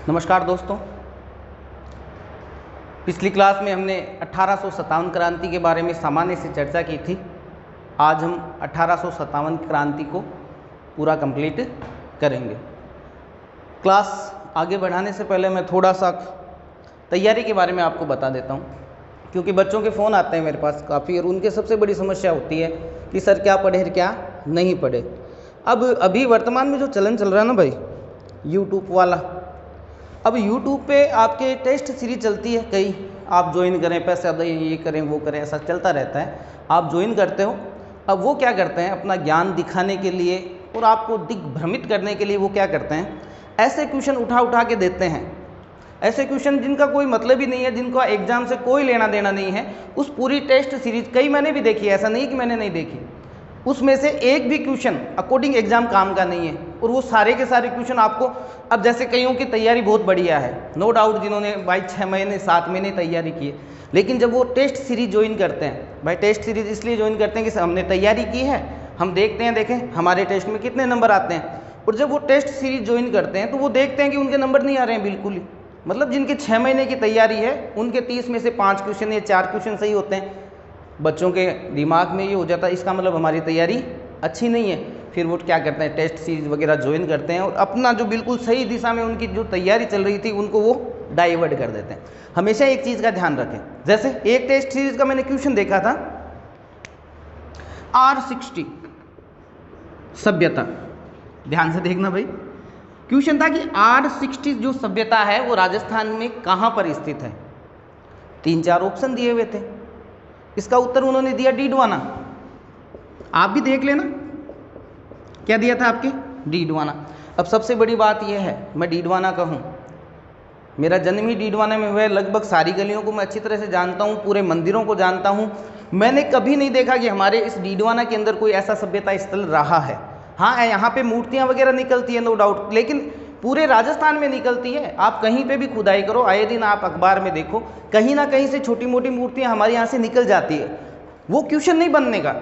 नमस्कार दोस्तों, पिछली क्लास में हमने 1857 क्रांति के बारे में सामान्य से चर्चा की थी। आज हम 1857 क्रांति को पूरा कंप्लीट करेंगे। क्लास आगे बढ़ाने से पहले मैं थोड़ा सा तैयारी के बारे में आपको बता देता हूँ, क्योंकि बच्चों के फ़ोन आते हैं मेरे पास काफ़ी, और उनके सबसे बड़ी समस्या होती है कि सर क्या पढ़े क्या नहीं पढ़े। अब अभी वर्तमान में जो चलन चल रहा है ना भाई, यूट्यूब वाला, अब यूट्यूब पे आपके टेस्ट सीरीज चलती है, कई आप ज्वाइन करें, पैसा दें, ये करें वो करें, ऐसा चलता रहता है। आप ज्वाइन करते हो, अब वो क्या करते हैं, अपना ज्ञान दिखाने के लिए और आपको दिग्भ्रमित करने के लिए वो क्या करते हैं, ऐसे क्वेश्चन उठा के देते हैं, ऐसे क्वेश्चन जिनका कोई मतलब ही नहीं है, जिनका एग्जाम से कोई लेना देना नहीं है। उस पूरी टेस्ट सीरीज कई मैंने भी देखी है, ऐसा नहीं कि मैंने नहीं देखी, उसमें से एक भी क्वेश्चन अकॉर्डिंग एग्जाम काम का नहीं है। और वो सारे के सारे क्वेश्चन आपको, अब जैसे कईयों की तैयारी बहुत बढ़िया है, नो डाउट, जिन्होंने भाई 6 महीने 7 महीने तैयारी की है, लेकिन जब वो टेस्ट सीरीज ज्वाइन करते हैं, भाई टेस्ट सीरीज इसलिए ज्वाइन करते हैं कि हमने तैयारी की है, हम देखते हैं, देखें हमारे टेस्ट में कितने नंबर आते हैं। और जब वो टेस्ट सीरीज ज्वाइन करते हैं तो वो देखते हैं कि उनके नंबर नहीं आ रहे हैं बिल्कुल ही। मतलब जिनके 6 महीने की तैयारी है, उनके 30 में से 5 क्वेश्चन या 4 क्वेश्चन सही होते हैं। बच्चों के दिमाग में ये हो जाता है, इसका मतलब हमारी तैयारी अच्छी नहीं है। फिर वो क्या करते हैं, टेस्ट सीरीज वगैरह ज्वाइन करते हैं और अपना जो बिल्कुल सही दिशा में उनकी जो तैयारी चल रही थी उनको वो डाइवर्ट कर देते हैं। हमेशा एक चीज़ का ध्यान रखें, जैसे एक टेस्ट सीरीज का मैंने क्वेश्चन देखा था, R60 सभ्यता, ध्यान से देखना भाई, क्वेश्चन था कि R60 जो सभ्यता है वो राजस्थान में कहाँ पर स्थित है। 3-4 ऑप्शन दिए हुए थे, इसका उत्तर उन्होंने दिया डीडवाना। आप भी देख लेना क्या दिया था आपके, डीडवाना। अब सबसे बड़ी बात यह है, मैं डीडवाना का हूँ, मेरा जन्म ही डीडवाना में हुआ है, लगभग सारी गलियों को मैं अच्छी तरह से जानता हूँ, पूरे मंदिरों को जानता हूँ। मैंने कभी नहीं देखा कि हमारे इस डीडवाना के अंदर कोई ऐसा सभ्यता स्थल रहा है। हाँ, यहाँ पे मूर्तियाँ वगैरह निकलती है नो डाउट, लेकिन पूरे राजस्थान में निकलती है। आप कहीं पे भी खुदाई करो, आए दिन आप अखबार में देखो, कहीं ना कहीं से छोटी मोटी मूर्तियाँ हमारे यहाँ से निकल जाती है। वो क्वेश्चन नहीं बनने का,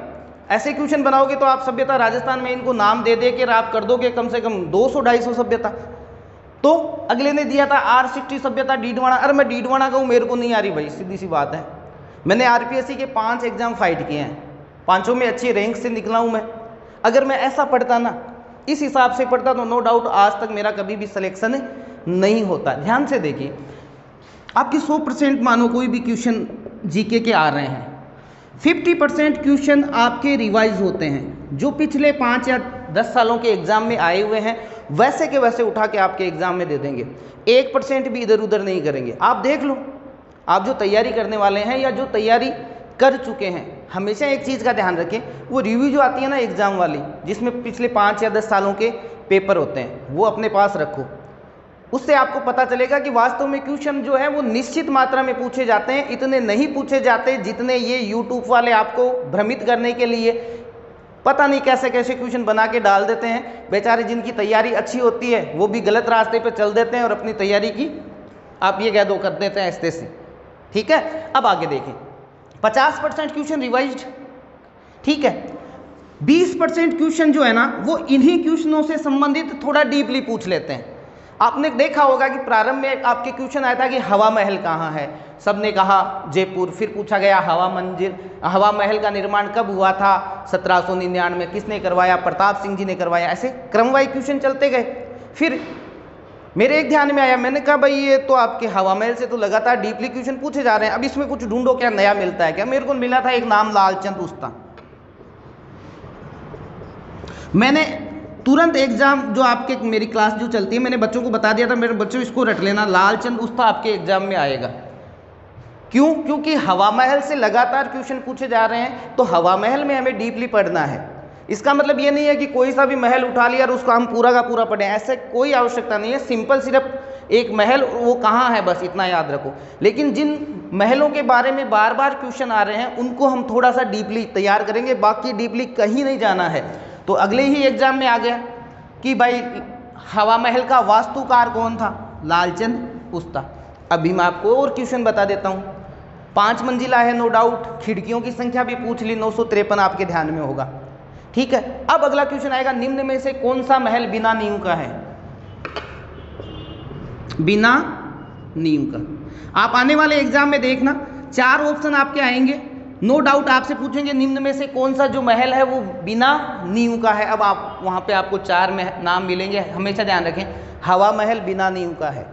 ऐसे क्वेश्चन बनाओगे तो आप सभ्यता राजस्थान में इनको नाम दे दे के आप कर दोगे कम से कम 200-250 सभ्यता। तो अगले ने दिया था R60 सभ्यता डीडवाना। अरे मैं डीडवाना का हूँ, मेरे को नहीं आ रही भाई, सीधी सी बात है। मैंने RPSC के 5 एग्जाम फाइट किए हैं, 5 में अच्छी रैंक से निकला हूँ मैं। अगर मैं ऐसा पढ़ता ना, इस हिसाब से पढ़ता, तो नो डाउट आज तक मेरा कभी भी सिलेक्शन नहीं होता। ध्यान से देखिए, आपकी 100% मानो कोई भी क्वेश्चन जीके के आ रहे हैं, 50% क्वेश्चन आपके रिवाइज होते हैं, जो पिछले 5 या 10 सालों के एग्जाम में आए हुए हैं वैसे के वैसे उठा के आपके एग्जाम में दे देंगे। 1% भी इधर उधर नहीं करेंगे। आप देख लो, आप जो तैयारी करने वाले हैं या जो तैयारी कर चुके हैं, हमेशा एक चीज़ का ध्यान रखें, वो रिव्यू जो आती है ना एग्जाम वाली, जिसमें पिछले 5 या 10 सालों के पेपर होते हैं, वो अपने पास रखो। उससे आपको पता चलेगा कि वास्तव में क्वेश्चन जो है वो निश्चित मात्रा में पूछे जाते हैं, इतने नहीं पूछे जाते जितने ये यूट्यूब वाले आपको भ्रमित करने के लिए पता नहीं कैसे कैसे क्वेश्चन बना के डाल देते हैं। बेचारे जिनकी तैयारी अच्छी होती है वो भी गलत रास्ते पे चल देते हैं और अपनी तैयारी की आप ये कह दो कर देते हैं ऐसे से। ठीक है, अब आगे देखें, 50% क्वेश्चन रिवाइज्ड, ठीक है, 20% क्वेश्चन जो है ना वो इन्हीं क्वेश्चनों से संबंधित थोड़ा डीपली पूछ लेते हैं। आपने देखा होगा कि प्रारंभ में आपके क्वेश्चन आया था कि हवा महल कहाँ है, सबने कहा जयपुर। फिर पूछा गया हवा महल का निर्माण कब हुआ था, 1799 में, किसने करवाया, प्रताप सिंह जी ने करवाया। ऐसे क्रमवाइज क्वेश्चन चलते गए। फिर मेरे एक ध्यान में आया, मैंने कहा भाई ये तो आपके हवा महल से तो लगातार डीपली क्वेश्चन पूछे जा रहे हैं, अब इसमें कुछ ढूंढो, क्या नया मिलता है क्या। मेरे को मिला था एक नाम, लालचंद उस्ता। मैंने तुरंत एग्जाम जो आपके, मेरी क्लास जो चलती है, मैंने बच्चों को बता दिया था, मेरे बच्चों इसको रट लेना, लालचंद उस्ता आपके एग्जाम में आएगा। क्यों? क्योंकि हवा महल से लगातार क्वेश्चन पूछे जा रहे हैं, तो हवा महल में हमें डीपली पढ़ना है। इसका मतलब ये नहीं है कि कोई सा भी महल उठा लिया और उसको हम पूरा का पूरा पढ़ें, ऐसे कोई आवश्यकता नहीं है। सिंपल सिर्फ एक महल वो कहाँ है बस इतना याद रखो। लेकिन जिन महलों के बारे में बार बार क्वेश्चन आ रहे हैं उनको हम थोड़ा सा डीपली तैयार करेंगे, बाकी डीपली कहीं नहीं जाना है। तो अगले ही एग्जाम में आ गया कि भाई हवा महल का वास्तुकार कौन था, लालचंद उस्ता। अभी मैं आपको और क्वेश्चन बता देता हूँ। 5 मंजिला है नो डाउट, खिड़कियों की संख्या भी पूछ ली, 953 आपके ध्यान में होगा। ठीक है, अब अगला क्वेश्चन आएगा, निम्न में से कौन सा महल बिना नींव का है। बिना नींव का। आप आने वाले एग्जाम में देखना 4 ऑप्शन आपके आएंगे, नो डाउट आपसे पूछेंगे निम्न में से कौन सा जो महल है वो बिना नींव का है। अब आप वहाँ पे आपको 4 नाम मिलेंगे, हमेशा ध्यान रखें हवा महल बिना नींव का है।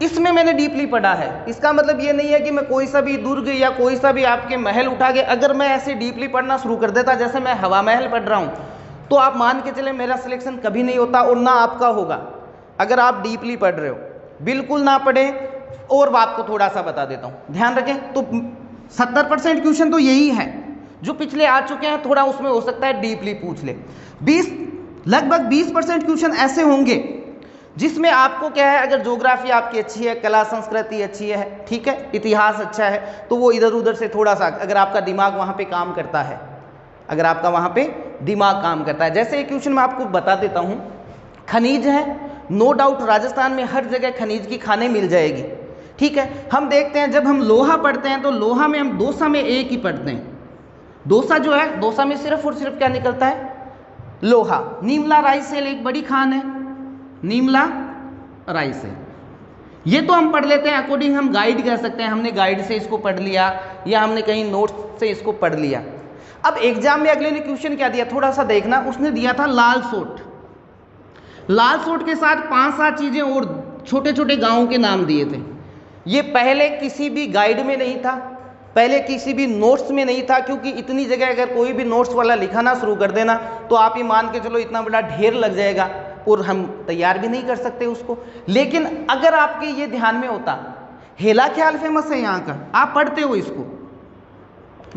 इसमें मैंने डीपली पढ़ा है, इसका मतलब ये नहीं है कि मैं कोई सा भी दुर्ग या कोई सा भी आपके महल उठा के अगर मैं ऐसे डीपली पढ़ना शुरू कर देता जैसे मैं हवा महल पढ़ रहा हूँ तो आप मान के चले मेरा सिलेक्शन कभी नहीं होता और ना आपका होगा। अगर आप डीपली पढ़ रहे हो, बिल्कुल ना पढ़ें। और आपको थोड़ा सा बता देता हूँ, ध्यान रखें। तो 70% क्वेश्चन तो यही है जो पिछले आ चुके हैं, थोड़ा उसमें हो सकता है डीपली पूछ ले। लगभग 20% क्वेश्चन ऐसे होंगे जिसमें आपको क्या है, अगर ज्योग्राफी आपकी अच्छी है, कला संस्कृति अच्छी है, ठीक है, इतिहास अच्छा है, तो वो इधर उधर से थोड़ा सा अगर आपका दिमाग वहाँ पे काम करता है, अगर आपका वहाँ पे दिमाग काम करता है। जैसे एक क्वेश्चन मैं आपको बता देता हूँ, खनिज है, नो डाउट राजस्थान में हर जगह खनिज की खानें मिल जाएगी, ठीक है। हम देखते हैं जब हम लोहा पढ़ते हैं तो लोहा में हम दोसा में एक ही पढ़ते हैं। दोसा जो है, दोसा में सिर्फ और सिर्फ क्या निकलता है, लोहा। नीमला राइस सेल एक बड़ी खान है, नीमला राइस है, ये तो हम पढ़ लेते हैं, अकॉर्डिंग हम गाइड कह सकते हैं, हमने गाइड से इसको पढ़ लिया या हमने कहीं नोट्स से इसको पढ़ लिया। अब एग्जाम में अगले ने क्वेश्चन क्या दिया, थोड़ा सा देखना, उसने दिया था लाल सोट। लाल सोट के साथ 5-7 चीजें और छोटे छोटे गांवों के नाम दिए थे। ये पहले किसी भी गाइड में नहीं था, पहले किसी भी नोट्स में नहीं था, क्योंकि इतनी जगह अगर कोई भी नोट्स वाला लिखाना शुरू कर देना तो आप ही मान के चलो इतना बड़ा ढेर लग जाएगा और हम तैयार भी नहीं कर सकते उसको। लेकिन अगर आपके ये ध्यान में होता, हेला ख्याल फेमस है यहाँ का, आप पढ़ते हो इसको,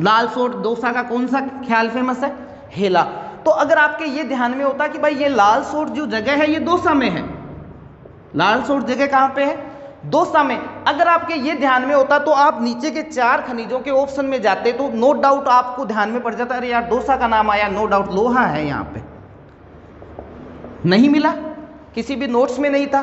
लाल सोट दोसा का कौन सा ख्याल फेमस है, हेला। तो अगर आपके ये ध्यान में होता कि भाई ये लाल सोट जो जगह है ये दोसा में है, लाल सोट जगह कहाँ पे है, दोसा में। अगर आपके ये ध्यान में होता तो आप नीचे के 4 खनिजों के ऑप्शन में जाते तो नो डाउट आपको ध्यान में पड़ जाता, अरे यार दोसा का नाम आया, नो डाउट लोहा है यहाँ पे। नहीं मिला, किसी भी नोट्स में नहीं था,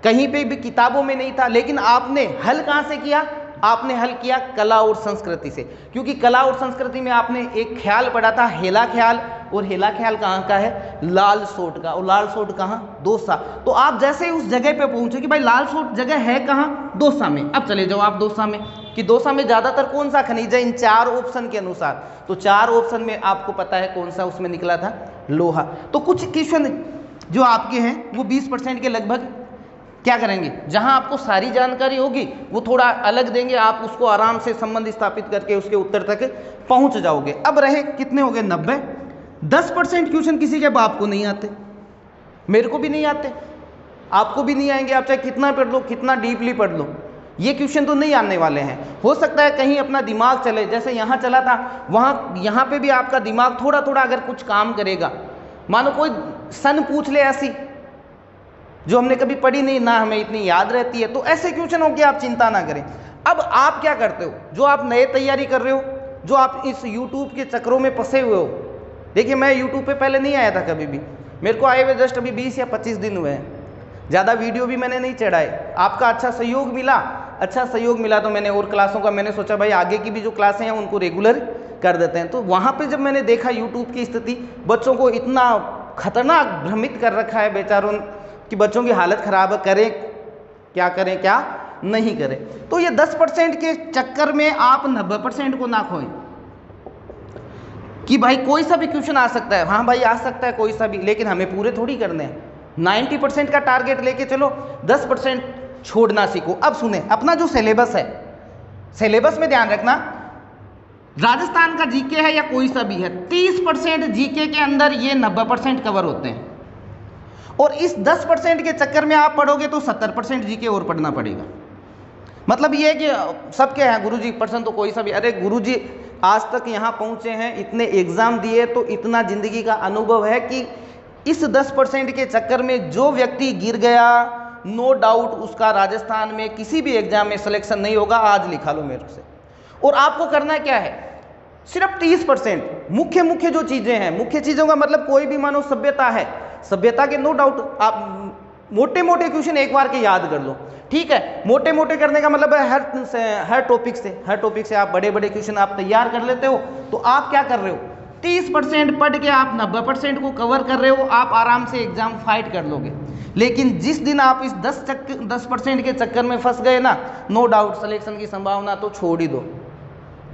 कहीं पे भी किताबों में नहीं था, लेकिन आपने हल कहाँ से किया, आपने हल किया कला और संस्कृति से। क्योंकि कला और संस्कृति में आपने एक ख्याल पढ़ा था हेला ख्याल, और हेला ख्याल कहाँ का है, लाल सोट का, और लाल सोट कहाँ, दोसा। तो आप जैसे उस जगह पे पहुंचे कि भाई लाल सोट जगह है कहाँ, दोसा में, अब चले जाओ आप दोसा में, कि दोसा में ज्यादातर कौन सा खनिज है इन 4 ऑप्शन के अनुसार। तो 4 ऑप्शन में आपको पता है कौन सा उसमें निकला था, लोहा। तो कुछ क्वेश्चन जो आपके हैं वो 20% के लगभग क्या करेंगे, जहां आपको सारी जानकारी होगी वो थोड़ा अलग देंगे, आप उसको आराम से संबंध स्थापित करके उसके उत्तर तक पहुंच जाओगे। अब रहे कितने हो गए, 90। 10% क्वेश्चन किसी के बाप को नहीं आते, मेरे को भी नहीं आते, आपको भी नहीं आएंगे, आप चाहे कितना पढ़ लो, कितना डीपली पढ़ लो, ये क्वेश्चन तो नहीं आने वाले हैं। हो सकता है कहीं अपना दिमाग चले, जैसे यहाँ चला था, वहाँ यहाँ पे भी आपका दिमाग थोड़ा थोड़ा अगर कुछ काम करेगा, मानो कोई सन पूछ ले ऐसी जो हमने कभी पढ़ी नहीं, ना हमें इतनी याद रहती है, तो ऐसे क्वेश्चन हो कि आप चिंता ना करें। अब आप क्या करते हो, जो आप नए तैयारी कर रहे हो, जो आप इस YouTube के चक्रों में फंसे हुए हो, देखिए मैं YouTube पे पहले नहीं आया था कभी भी, मेरे को आए हुए जस्ट अभी 20 या 25 दिन हुए हैं, ज़्यादा वीडियो भी मैंने नहीं चढ़ाए। आपका अच्छा सहयोग मिला तो मैंने और क्लासों का मैंने सोचा भाई आगे की भी जो क्लासें हैं उनको रेगुलर कर देते हैं। तो वहाँ पे जब मैंने देखा YouTube की स्थिति, बच्चों को इतना खतरनाक भ्रमित कर रखा है बेचारों कि बच्चों की हालत खराब है, करें क्या नहीं करें। तो ये 10% के चक्कर में आप 90% को ना खोएं कि भाई कोई सा भी क्वेश्चन आ सकता है, हाँ भाई आ सकता है कोई सा भी, लेकिन हमें पूरे थोड़ी करने हैं। 90% का टारगेट लेके चलो, 10% छोड़ना सीखो। अब सुने, अपना जो सिलेबस है, सिलेबस में ध्यान रखना, राजस्थान का जीके है या कोई सा भी है, 30% जीके के अंदर ये 90% कवर होते हैं, और इस 10% के चक्कर में आप पढ़ोगे तो 70% जीके और पढ़ना पड़ेगा। मतलब ये है कि सबके हैं गुरुजी पर्सन तो कोई सा भी, अरे गुरुजी आज तक यहाँ पहुँचे हैं, इतने एग्जाम दिए, तो इतना जिंदगी का अनुभव है कि इस 10% के चक्कर में जो व्यक्ति गिर गया, नो डाउट उसका राजस्थान में किसी भी एग्जाम में सिलेक्शन नहीं होगा, आज लिखा लो मेरे से। और आपको करना क्या है, सिर्फ 30% मुख्य जो चीजें हैं, मुख्य चीजों का मतलब कोई भी मानो सभ्यता है, सभ्यता के नो डाउट आप मोटे क्वेश्चन एक बार के याद कर लो, ठीक है। मोटे करने का मतलब है हर टॉपिक से आप बड़े क्वेश्चन आप तैयार कर लेते हो। तो आप क्या कर रहे हो, 30% पढ़ के आप 90% को कवर कर रहे हो, आप आराम से एग्जाम फाइट कर लोगे। लेकिन जिस दिन आप इस 10% के चक्कर में फंस गए ना, नो डाउट सिलेक्शन की संभावना तो छोड़ ही दो,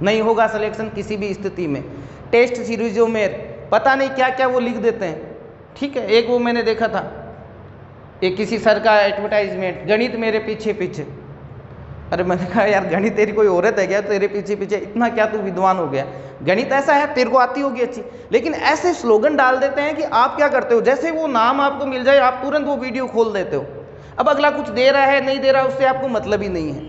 नहीं होगा सिलेक्शन किसी भी स्थिति में। टेस्ट सीरीजों में पता नहीं क्या क्या वो लिख देते हैं, ठीक है। एक वो मैंने देखा था, एक किसी सर का एडवर्टाइजमेंट, गणित मेरे पीछे पीछे। अरे मैंने कहा यार गणित तेरी कोई औरत है क्या, तेरे पीछे पीछे इतना क्या तू विद्वान हो गया, गणित ऐसा है तेरे को आती होगी अच्छी। लेकिन ऐसे स्लोगन डाल देते हैं कि आप क्या करते हो, जैसे वो नाम आपको मिल जाए आप तुरंत वो वीडियो खोल देते हो। अब अगला कुछ दे रहा है नहीं दे रहा उससे आपको मतलब ही नहीं है,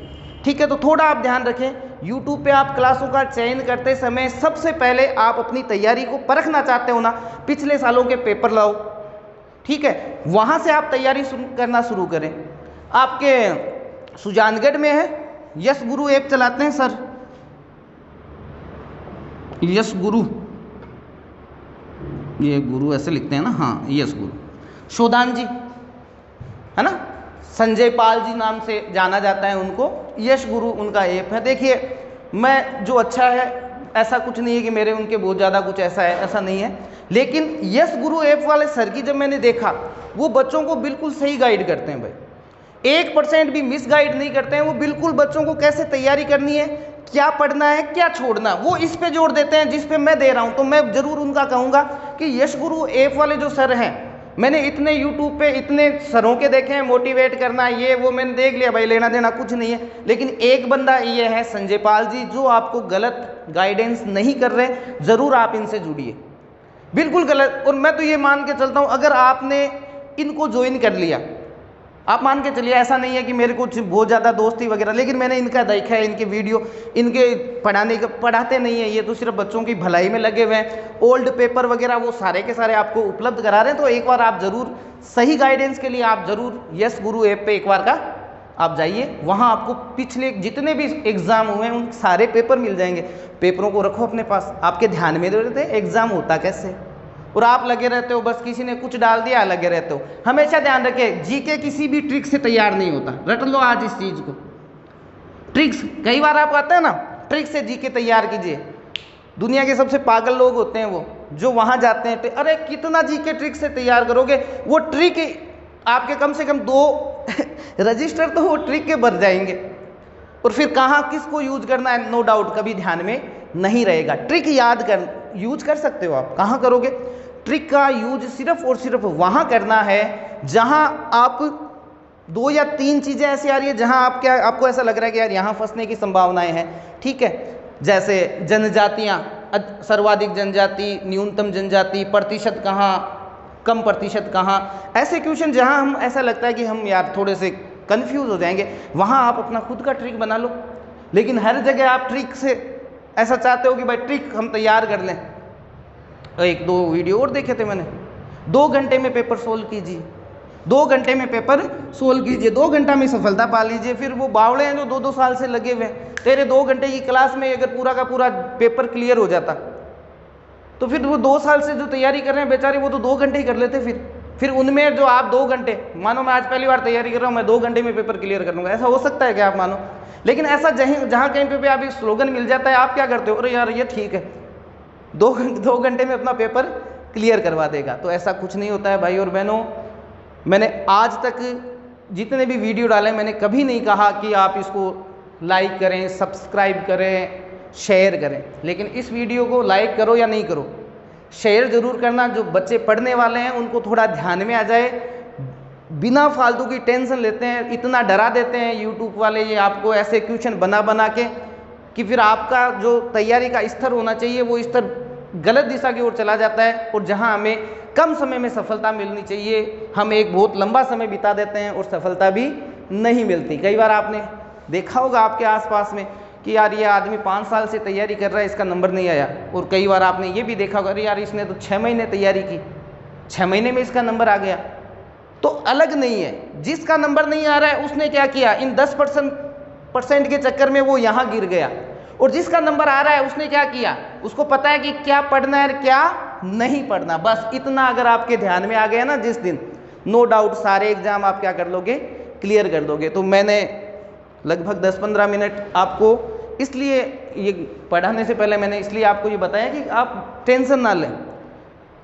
ठीक है। तो थोड़ा आप ध्यान रखें, यूट्यूब पे आप क्लासों का चयन करते समय सबसे पहले आप अपनी तैयारी को परखना चाहते हो ना, पिछले सालों के पेपर लाओ, ठीक है, वहाँ से आप तैयारी करना शुरू करें। आपके सुजानगढ़ में है यश गुरु ऐप चलाते हैं सर, यश गुरु, ये गुरु ऐसे लिखते हैं ना, हाँ यश गुरु, शोधान जी है ना, संजय पाल जी नाम से जाना जाता है उनको, यश गुरु उनका ऐप है। देखिए मैं जो अच्छा है ऐसा कुछ नहीं है कि मेरे उनके बहुत ज़्यादा कुछ ऐसा है, ऐसा नहीं है, लेकिन यश गुरु ऐप वाले सर की जब मैंने देखा, वो बच्चों को बिल्कुल सही गाइड करते हैं भाई, 1% भी मिस गाइड नहीं करते हैं। वो बिल्कुल बच्चों को कैसे तैयारी करनी है, क्या पढ़ना है, क्या छोड़ना, वो इस पे जोर देते हैं जिस पे मैं दे रहा हूँ। तो मैं ज़रूर उनका कहूँगा कि यश गुरु ऐप वाले जो सर हैं, मैंने इतने यूट्यूब पे इतने सरों के देखे हैं, मोटिवेट करना ये वो मैंने देख लिया भाई, लेना देना कुछ नहीं है, लेकिन एक बंदा ये है संजय पाल जी, जो आपको गलत गाइडेंस नहीं कर रहे, ज़रूर आप इनसे जुड़िए, बिल्कुल गलत। और मैं तो ये मान के चलता हूँ, अगर आपने इनको ज्वाइन कर लिया, आप मान के चलिए, ऐसा नहीं है कि मेरे कुछ बहुत ज़्यादा दोस्ती वगैरह, लेकिन मैंने इनका देखा है, इनके वीडियो, इनके पढ़ाते नहीं है, ये तो सिर्फ बच्चों की भलाई में लगे हुए हैं, ओल्ड पेपर वगैरह वो सारे के सारे आपको उपलब्ध करा रहे हैं। तो एक बार आप ज़रूर सही गाइडेंस के लिए आप ज़रूर यश गुरु ऐप पे एक बार का आप जाइए, वहाँ आपको पिछले जितने भी एग्ज़ाम हुए हैं उन सारे पेपर मिल जाएंगे। पेपरों को रखो अपने पास, आपके ध्यान में रहते एग्ज़ाम होता कैसे, और आप लगे रहते हो बस किसी ने कुछ डाल दिया लगे रहते हो। हमेशा ध्यान रखें, जीके किसी भी ट्रिक से तैयार नहीं होता, रट लो आज इस चीज़ को। ट्रिक्स कई बार आपको आता है ना, ट्रिक से जीके तैयार कीजिए। दुनिया के सबसे पागल लोग होते हैं वो, जो वहाँ जाते हैं, अरे कितना जीके ट्रिक से तैयार करोगे, वो ट्रिक आपके कम से कम 2 रजिस्टर तो वो ट्रिक के भर जाएंगे, और फिर कहाँ किसको यूज करना है नो डाउट कभी ध्यान में नहीं रहेगा। ट्रिक यूज कर सकते हो आप, कहाँ करोगे, ट्रिक का यूज सिर्फ और सिर्फ वहाँ करना है जहाँ आप 2 या 3 चीज़ें ऐसी आ रही है जहाँ आपको ऐसा लग रहा है कि यार यहाँ फंसने की संभावनाएं हैं, ठीक है। जैसे जनजातियाँ, सर्वाधिक जनजाति, न्यूनतम जनजाति, प्रतिशत कहाँ, कम प्रतिशत कहाँ, ऐसे क्वेश्चन जहाँ हम ऐसा लगता है कि हम यार थोड़े से कंफ्यूज हो जाएंगे, वहाँ आप अपना खुद का ट्रिक बना लो। लेकिन हर जगह आप ट्रिक से ऐसा चाहते हो कि भाई ट्रिक हम तैयार कर लें। 1-2 वीडियो और देखे थे मैंने, 2 घंटे में पेपर सोल्व कीजिए, 2 घंटे में पेपर सोल्व कीजिए, 2 घंटा में सफलता पा लीजिए। फिर वो बावड़े हैं जो 2-2 साल से लगे हुए हैं, तेरे 2 घंटे की क्लास में अगर पूरा का पूरा पेपर क्लियर हो जाता, तो फिर वो 2 साल से जो तैयारी कर रहे हैं बेचारे, वो तो 2 घंटे ही कर लेते। फिर उनमें जो आप 2 घंटे, मानो मैं आज पहली बार तैयारी कर रहा हूँ, मैं 2 घंटे में पेपर क्लियर कर लूँगा, ऐसा हो सकता है क्या आप मानो? लेकिन ऐसा जहाँ कहीं पे भी आप एक स्लोगन मिल जाता है, आप क्या करते हो, अरे यार ये ठीक है, 2 घंटे में अपना पेपर क्लियर करवा देगा। तो ऐसा कुछ नहीं होता है भाई और बहनों। मैंने आज तक जितने भी वीडियो डाले, मैंने कभी नहीं कहा कि आप इसको लाइक करें, सब्सक्राइब करें, शेयर करें, लेकिन इस वीडियो को लाइक करो या नहीं करो, शेयर ज़रूर करना। जो बच्चे पढ़ने वाले हैं उनको थोड़ा ध्यान में आ जाए, बिना फालतू की टेंशन लेते हैं, इतना डरा देते हैं यूट्यूब वाले ये आपको ऐसे क्वेश्चन बना के कि फिर आपका जो तैयारी का स्तर होना चाहिए वो स्तर गलत दिशा की ओर चला जाता है, और जहां हमें कम समय में सफलता मिलनी चाहिए हम एक बहुत लंबा समय बिता देते हैं और सफलता भी नहीं मिलती। कई बार आपने देखा होगा आपके आसपास में कि यार ये आदमी 5 साल से तैयारी कर रहा है, इसका नंबर नहीं आया, और कई बार आपने ये भी देखा होगा अरे यार इसने तो 6 महीने तैयारी की, 6 महीने में इसका नंबर आ गया। तो अलग नहीं है, जिसका नंबर नहीं आ रहा है उसने क्या किया, इन 10% के चक्कर में वो यहाँ गिर गया, और जिसका नंबर आ रहा है उसने क्या किया, उसको पता है कि क्या पढ़ना है क्या नहीं पढ़ना। बस इतना अगर आपके ध्यान में आ गया ना जिस दिन, नो डाउट सारे एग्जाम आप क्या कर लोगे, क्लियर कर दोगे। तो मैंने लगभग 10-15 मिनट आपको इसलिए ये पढ़ाने से पहले मैंने इसलिए आपको ये बताया कि आप टेंशन ना लें,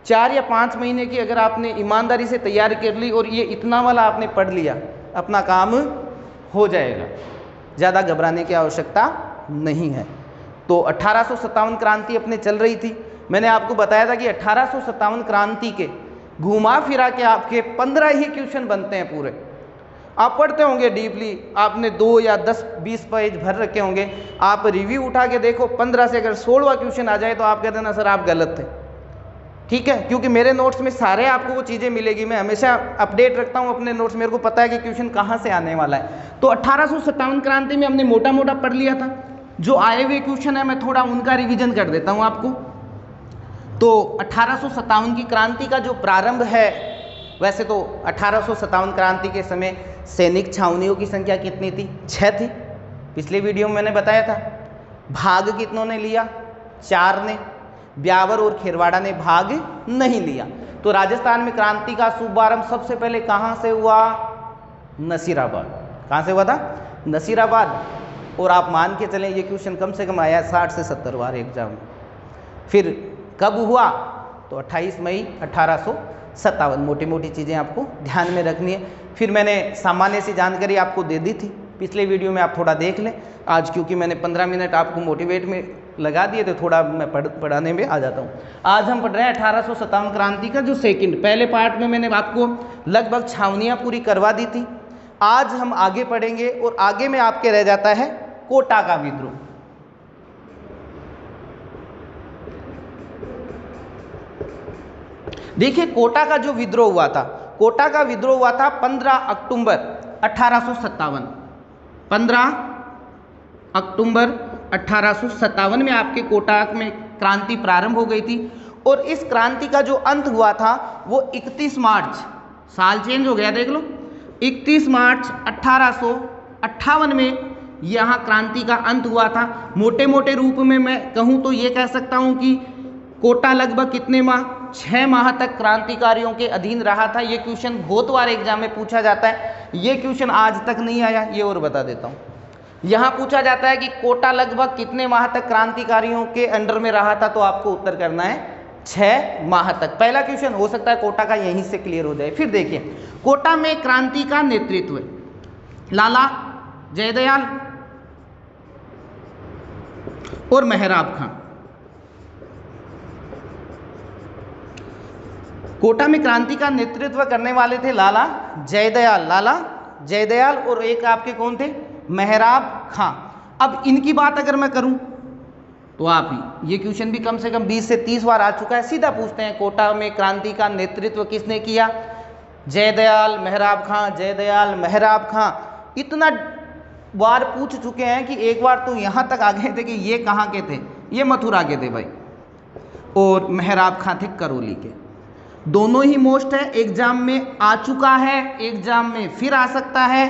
4 या 5 महीने की अगर आपने ईमानदारी से तैयारी कर ली और ये इतना वाला आपने पढ़ लिया, अपना काम हो जाएगा, ज़्यादा घबराने की आवश्यकता नहीं है। तो 1857 क्रांति अपने चल रही थी। मैंने आपको बताया था कि 1857 क्रांति के घुमा फिरा के आपके 15 ही क्वेश्चन बनते हैं पूरे। आप पढ़ते होंगे डीपली, आपने 2 या 10-20 पेज भर रखे होंगे, आप रिव्यू उठा के देखो, 15 से अगर 16वां क्वेश्चन आ जाए तो आप कहते हैं ना सर आप गलत थे। ठीक है, क्योंकि मेरे नोट्स में सारे आपको वो चीज़ें मिलेगी, मैं हमेशा अपडेट रखता हूँ अपने नोट्स, मेरे को पता है कि क्वेश्चन कहाँ से आने वाला है। तो 1857 क्रांति में हमने मोटा मोटा पढ़ लिया था। जो आए हुए क्वेश्चन है मैं थोड़ा उनका रिवीजन कर देता हूँ आपको। तो 1857 की क्रांति का जो प्रारंभ है, वैसे तो 1857 क्रांति के समय सैनिक छावनियों की संख्या कितनी थी? 6 थी। पिछले वीडियो में मैंने बताया था। भाग कितनों ने लिया? 4 ने। ब्यावर और खेरवाड़ा ने भाग नहीं लिया। तो राजस्थान में क्रांति का शुभारंभ सबसे पहले कहाँ से हुआ? नसीराबाद। कहाँ से हुआ था? नसीराबाद। और आप मान के चलें ये क्वेश्चन कम से कम आया 60 से 70 बार एग्जाम में। फिर कब हुआ? तो 28 मई 1857। मोटी मोटी चीज़ें आपको ध्यान में रखनी है। फिर मैंने सामान्य सी जानकारी आपको दे दी थी पिछले वीडियो में, आप थोड़ा देख लें। आज क्योंकि मैंने 15 मिनट आपको मोटिवेट में लगा दिए तो थोड़ा मैं पढ़ाने में आ जाता हूँ। आज हम पढ़ रहे हैं 1857 क्रांति का जो सेकंड। पहले पार्ट में मैंने आपको लगभग छावनियाँ पूरी करवा दी थी। आज हम आगे पढ़ेंगे और आगे में आपके रह जाता है कोटा का विद्रोह। देखिए कोटा का जो विद्रोह हुआ था, कोटा का विद्रोह हुआ था 15 अक्टूबर 1857। 15 अक्टूबर 1857 में आपके कोटा में क्रांति प्रारंभ हो गई थी। और इस क्रांति का जो अंत हुआ था वो 31 मार्च, साल चेंज हो गया देख लो, 31 मार्च 1858 में यहाँ क्रांति का अंत हुआ था। मोटे मोटे रूप में मैं कहूँ तो ये कह सकता हूँ कि कोटा लगभग कितने माह? 6 माह तक क्रांतिकारियों के अधीन रहा था। ये क्वेश्चन बहुत बार एग्जाम में पूछा जाता है। ये क्वेश्चन आज तक नहीं आया, ये और बता देता हूँ। यहाँ पूछा जाता है कि कोटा लगभग कितने माह तक क्रांतिकारियों के अंडर में रहा था, तो आपको उत्तर करना है 6 माह तक। पहला क्वेश्चन हो सकता है कोटा का यहीं से क्लियर हो जाए। फिर देखिए कोटा में क्रांति का नेतृत्व लाला जयदयाल और मेहराब खां। कोटा में क्रांति का नेतृत्व करने वाले थे लाला जयदयाल और एक आपके कौन थे? मेहराब खां। अब इनकी बात अगर मैं करूं तो आप ये क्वेश्चन भी कम से कम 20 से 30 बार आ चुका है। सीधा पूछते हैं कोटा में क्रांति का नेतृत्व किसने किया? जयदयाल मेहराब खां, जयदयाल मेहराब खां। इतना बार पूछ चुके हैं कि एक बार तो यहाँ तक आ गए थे कि ये कहाँ के थे? ये मथुरा के थे भाई। और मेहराब खां थे करौली के। दोनों ही मोस्ट है, एग्जाम में आ चुका है, एग्जाम में फिर आ सकता है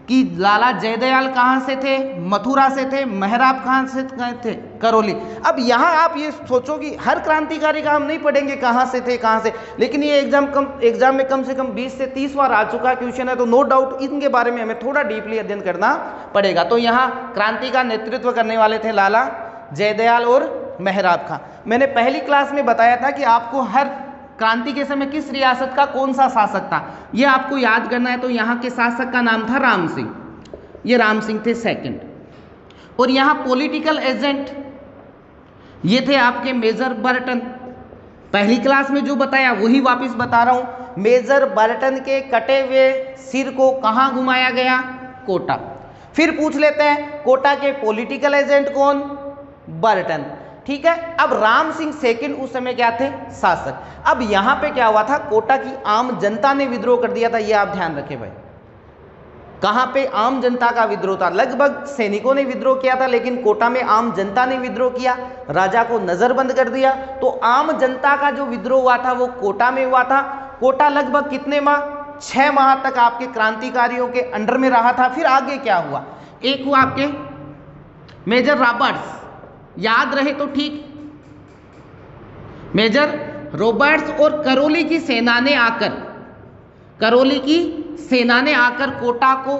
कि लाला जयदयाल कहाँ से थे? मथुरा से थे। मेहराब खां से थे? करौली। अब यहाँ आप ये सोचो कि हर क्रांतिकारी का हम नहीं पढ़ेंगे कहाँ से थे कहाँ से, लेकिन ये एग्जाम में कम से कम 20 से 30 बार आ चुका क्वेश्चन है, तो नो डाउट इनके बारे में हमें थोड़ा डीपली अध्ययन करना पड़ेगा। तो यहाँ क्रांति का नेतृत्व करने वाले थे लाला जयदयाल और मेहराब खां। मैंने पहली क्लास में बताया था कि आपको हर क्रांति के समय किस रियासत का कौन सा शासक था ये आपको याद करना है। तो यहाँ के शासक का नाम था राम सिंह। ये राम सिंह थे सेकंड। और यहाँ पॉलिटिकल एजेंट ये थे आपके मेजर बर्टन। पहली क्लास में जो बताया वही वापस बता रहा हूँ। मेजर बर्टन के कटे हुए सिर को कहाँ घुमाया गया? कोटा। फिर पूछ लेते हैं कोटा के पॉलिटिकल एजेंट कौन? बर्टन। ठीक है। अब राम सिंह सेकंड उस समय क्या थे? शासक। अब यहां पे क्या हुआ था? कोटा की आम जनता ने विद्रोह कर दिया था। ये आप ध्यान रखें भाई। कहां पे आम जनता का विद्रोह था? लगभग सैनिकों ने विद्रोह किया था, लेकिन कोटा में आम जनता ने विद्रोह किया, राजा को नजरबंद कर दिया। तो आम जनता का जो विद्रोह हुआ था वो कोटा में हुआ था। कोटा लगभग कितने माह? 6 माह तक आपके क्रांतिकारियों के अंडर में रहा था। फिर आगे क्या हुआ? एक हुआ आपके मेजर रॉबर्ट्स, याद रहे तो ठीक। मेजर रॉबर्ट्स और करौली की सेना ने आकर कोटा को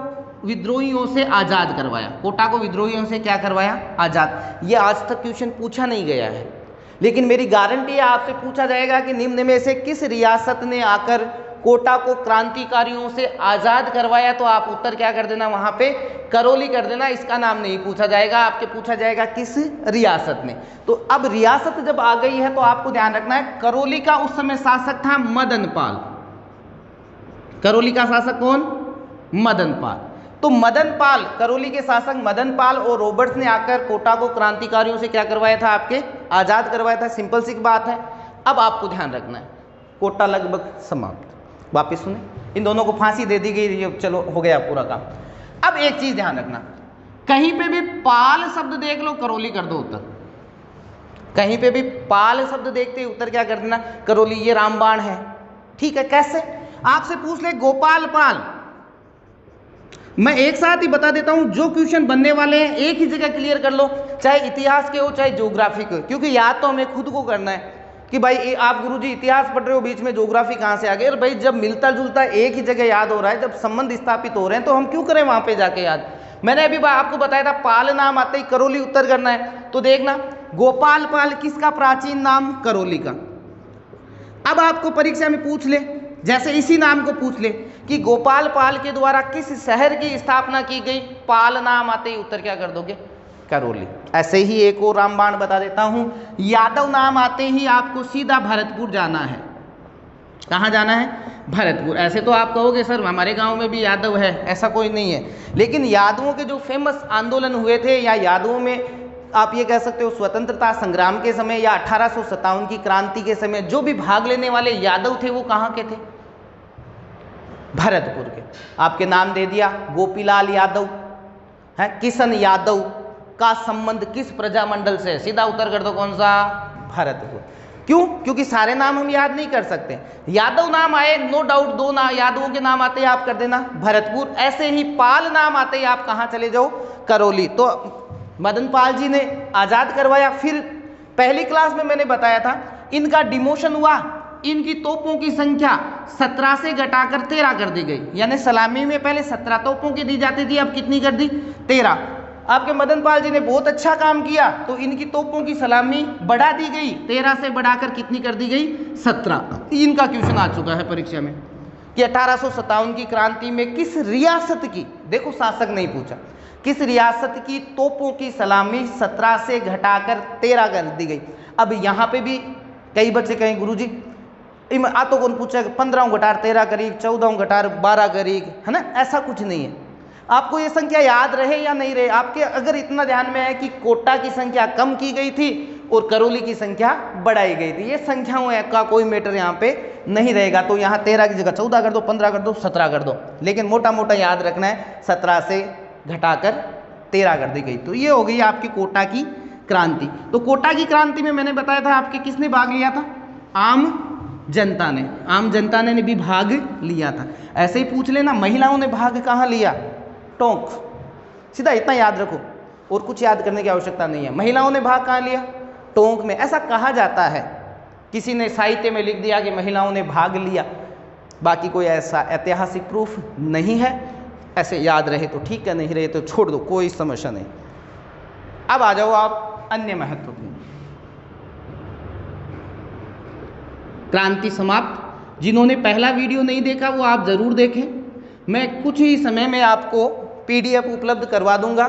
विद्रोहियों से आजाद करवाया। कोटा को विद्रोहियों से क्या करवाया? आजाद। ये आज तक क्वेश्चन पूछा नहीं गया है। लेकिन मेरी गारंटी है आपसे पूछा जाएगा कि निम्न में से किस रियासत ने आकर कोटा को क्रांतिकारियों से आजाद करवाया, तो आप उत्तर क्या कर देना वहां पे, करौली कर देना। इसका नाम नहीं पूछा जाएगा, आपके पूछा जाएगा किस रियासत ने। तो अब रियासत जब आ गई है तो आपको ध्यान रखना है, करौली का उस समय शासक था मदनपाल। करौली का शासक कौन? मदनपाल। तो मदनपाल, करौली के शासक मदनपाल और रॉबर्ट्स ने आकर कोटा को क्रांतिकारियों से क्या करवाया था, आपके आजाद करवाया था। सिंपल सी बात है। अब आपको ध्यान रखना है, कोटा लगभग समाप्त। वापिस सुने, इन दोनों को फांसी दे दी गई, ये चलो हो गया पूरा काम। अब एक चीज ध्यान रखना, कहीं पे भी पाल शब्द देख लो, करौली कर दो उत्तर। कहीं पे भी पाल शब्द देखते ही उत्तर क्या कर देना, करौली। ये रामबाण है, ठीक है। कैसे? आपसे पूछ ले गोपाल पाल, मैं एक साथ ही बता देता हूं, जो क्वेश्चन बनने वाले हैं एक ही जगह क्लियर कर लो, चाहे इतिहास के हो चाहे ज्योग्राफी के, क्योंकि याद तो हमें खुद को करना है कि भाई आप गुरुजी इतिहास पढ़ रहे हो, बीच में ज्योग्राफी कहाँ से आ गई। और भाई जब मिलता जुलता एक ही जगह याद हो रहा है, जब संबंध स्थापित हो रहे हैं, तो हम क्यों करें वहां पे जाके याद। मैंने अभी आपको बताया था पाल नाम आते ही करौली उत्तर करना है। तो देखना, गोपाल पाल किसका प्राचीन नाम? करौली का। अब आपको परीक्षा में पूछ ले, जैसे इसी नाम को पूछ ले कि गोपाल पाल के द्वारा किस शहर की स्थापना की गई, पाल नाम आते ही उत्तर क्या कर दोगे? करौली। ऐसे ही एक और रामबाण बता देता हूं, यादव नाम आते ही आपको सीधा भरतपुर जाना है। कहाँ जाना है? भरतपुर। ऐसे तो आप कहोगे सर हमारे गांव में भी यादव है, ऐसा कोई नहीं है, लेकिन यादवों के जो फेमस आंदोलन हुए थे, या यादवों में आप ये कह सकते हो स्वतंत्रता संग्राम के समय या 1857 की क्रांति के समय जो भी भाग लेने वाले यादव थे, वो कहाँ के थे? भरतपुर के। आपके नाम दे दिया, गोपीलाल यादव है, किशन यादव का संबंध किस प्रजामंडल से? सीधा उत्तर कर दो कौन सा? भरतपुर। क्यों? क्योंकि सारे नाम हम याद नहीं कर सकते। यादव नाम आए, नो डाउट, दो यादवों के नाम आते ही आप कर देना भरतपुर। ऐसे ही पाल नाम आते ही आप कहाँ चले जाओ? करौली। तो मदनपाल जी ने आजाद करवाया। फिर पहली क्लास में मैंने बताया था, इनका डिमोशन हुआ, इनकी तोपों की संख्या 17 से घटाकर 13 कर दी गई। यानी सलामी में पहले 17 तोपों की दी जाती थी, अब कितनी कर दी? 13। आपके मदनपाल जी ने बहुत अच्छा काम किया, तो इनकी तोपों की सलामी बढ़ा दी गई, 13 से बढ़ाकर कितनी कर दी गई? 17। इनका क्वेश्चन आ चुका है परीक्षा में कि 1857 की क्रांति में किस रियासत की, देखो शासक नहीं पूछा, किस रियासत की तोपों की सलामी 17 से घटाकर 13 कर दी गई। अब यहाँ पे भी कई बच्चे कहें गुरुजी आ तो कौन पूछा, 15 घटार 13 करीब, 14 घटार 12 करीब, है ना? ऐसा कुछ नहीं है। आपको ये संख्या याद रहे या नहीं रहे, आपके अगर इतना ध्यान में है कि कोटा की संख्या कम की गई थी और करौली की संख्या बढ़ाई गई थी, ये संख्याओं का कोई मैटर यहाँ पे नहीं रहेगा। तो यहाँ 13 की जगह 14 कर दो, 15 कर दो, 17 कर दो, लेकिन मोटा मोटा याद रखना है 17 से घटाकर 13 कर दी गई। तो ये हो गई आपकी कोटा की क्रांति। तो कोटा की क्रांति में मैंने बताया था आपके किसने भाग लिया था? आम जनता ने। आम जनता ने भी भाग लिया था। ऐसे ही पूछ लेना, महिलाओं ने भाग कहाँ लिया? टोंक। सीधा इतना याद रखो, और कुछ याद करने की आवश्यकता नहीं है। महिलाओं ने भाग कहाँ लिया? टोंक में। ऐसा कहा जाता है, किसी ने साहित्य में लिख दिया कि महिलाओं ने भाग लिया, बाकी कोई ऐसा ऐतिहासिक प्रूफ नहीं है। ऐसे याद रहे तो ठीक है, नहीं रहे तो छोड़ दो, कोई समस्या नहीं। अब आ जाओ आप अन्य महत्वपूर्ण। क्रांति समाप्त। जिन्होंने पहला वीडियो नहीं देखा वो आप जरूर देखें, मैं कुछ ही समय में आपको PDF उपलब्ध करवा दूंगा।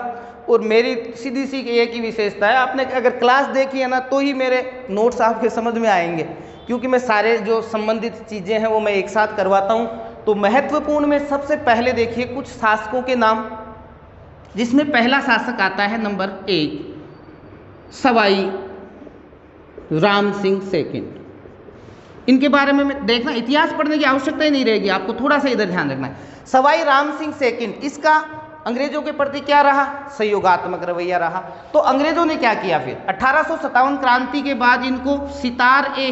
और मेरी सीधी सी एक ही विशेषता है, आपने अगर क्लास देखी है ना तो ही मेरे नोट्स आपके समझ में आएंगे, क्योंकि मैं सारे जो संबंधित चीज़ें हैं वो मैं एक साथ करवाता हूँ। तो महत्वपूर्ण में सबसे पहले देखिए कुछ शासकों के नाम, जिसमें पहला शासक आता है नंबर 1, सवाई राम सिंह सेकंड। इनके बारे में देखना, इतिहास पढ़ने की आवश्यकता ही नहीं रहेगी, आपको थोड़ा सा इधर ध्यान रखना है। सवाई राम सिंह सेकंड, इसका अंग्रेजों के प्रति क्या रहा? सहयोगात्मक रवैया रहा। तो अंग्रेजों ने क्या किया फिर? 1857 क्रांति के बाद इनको सितार ए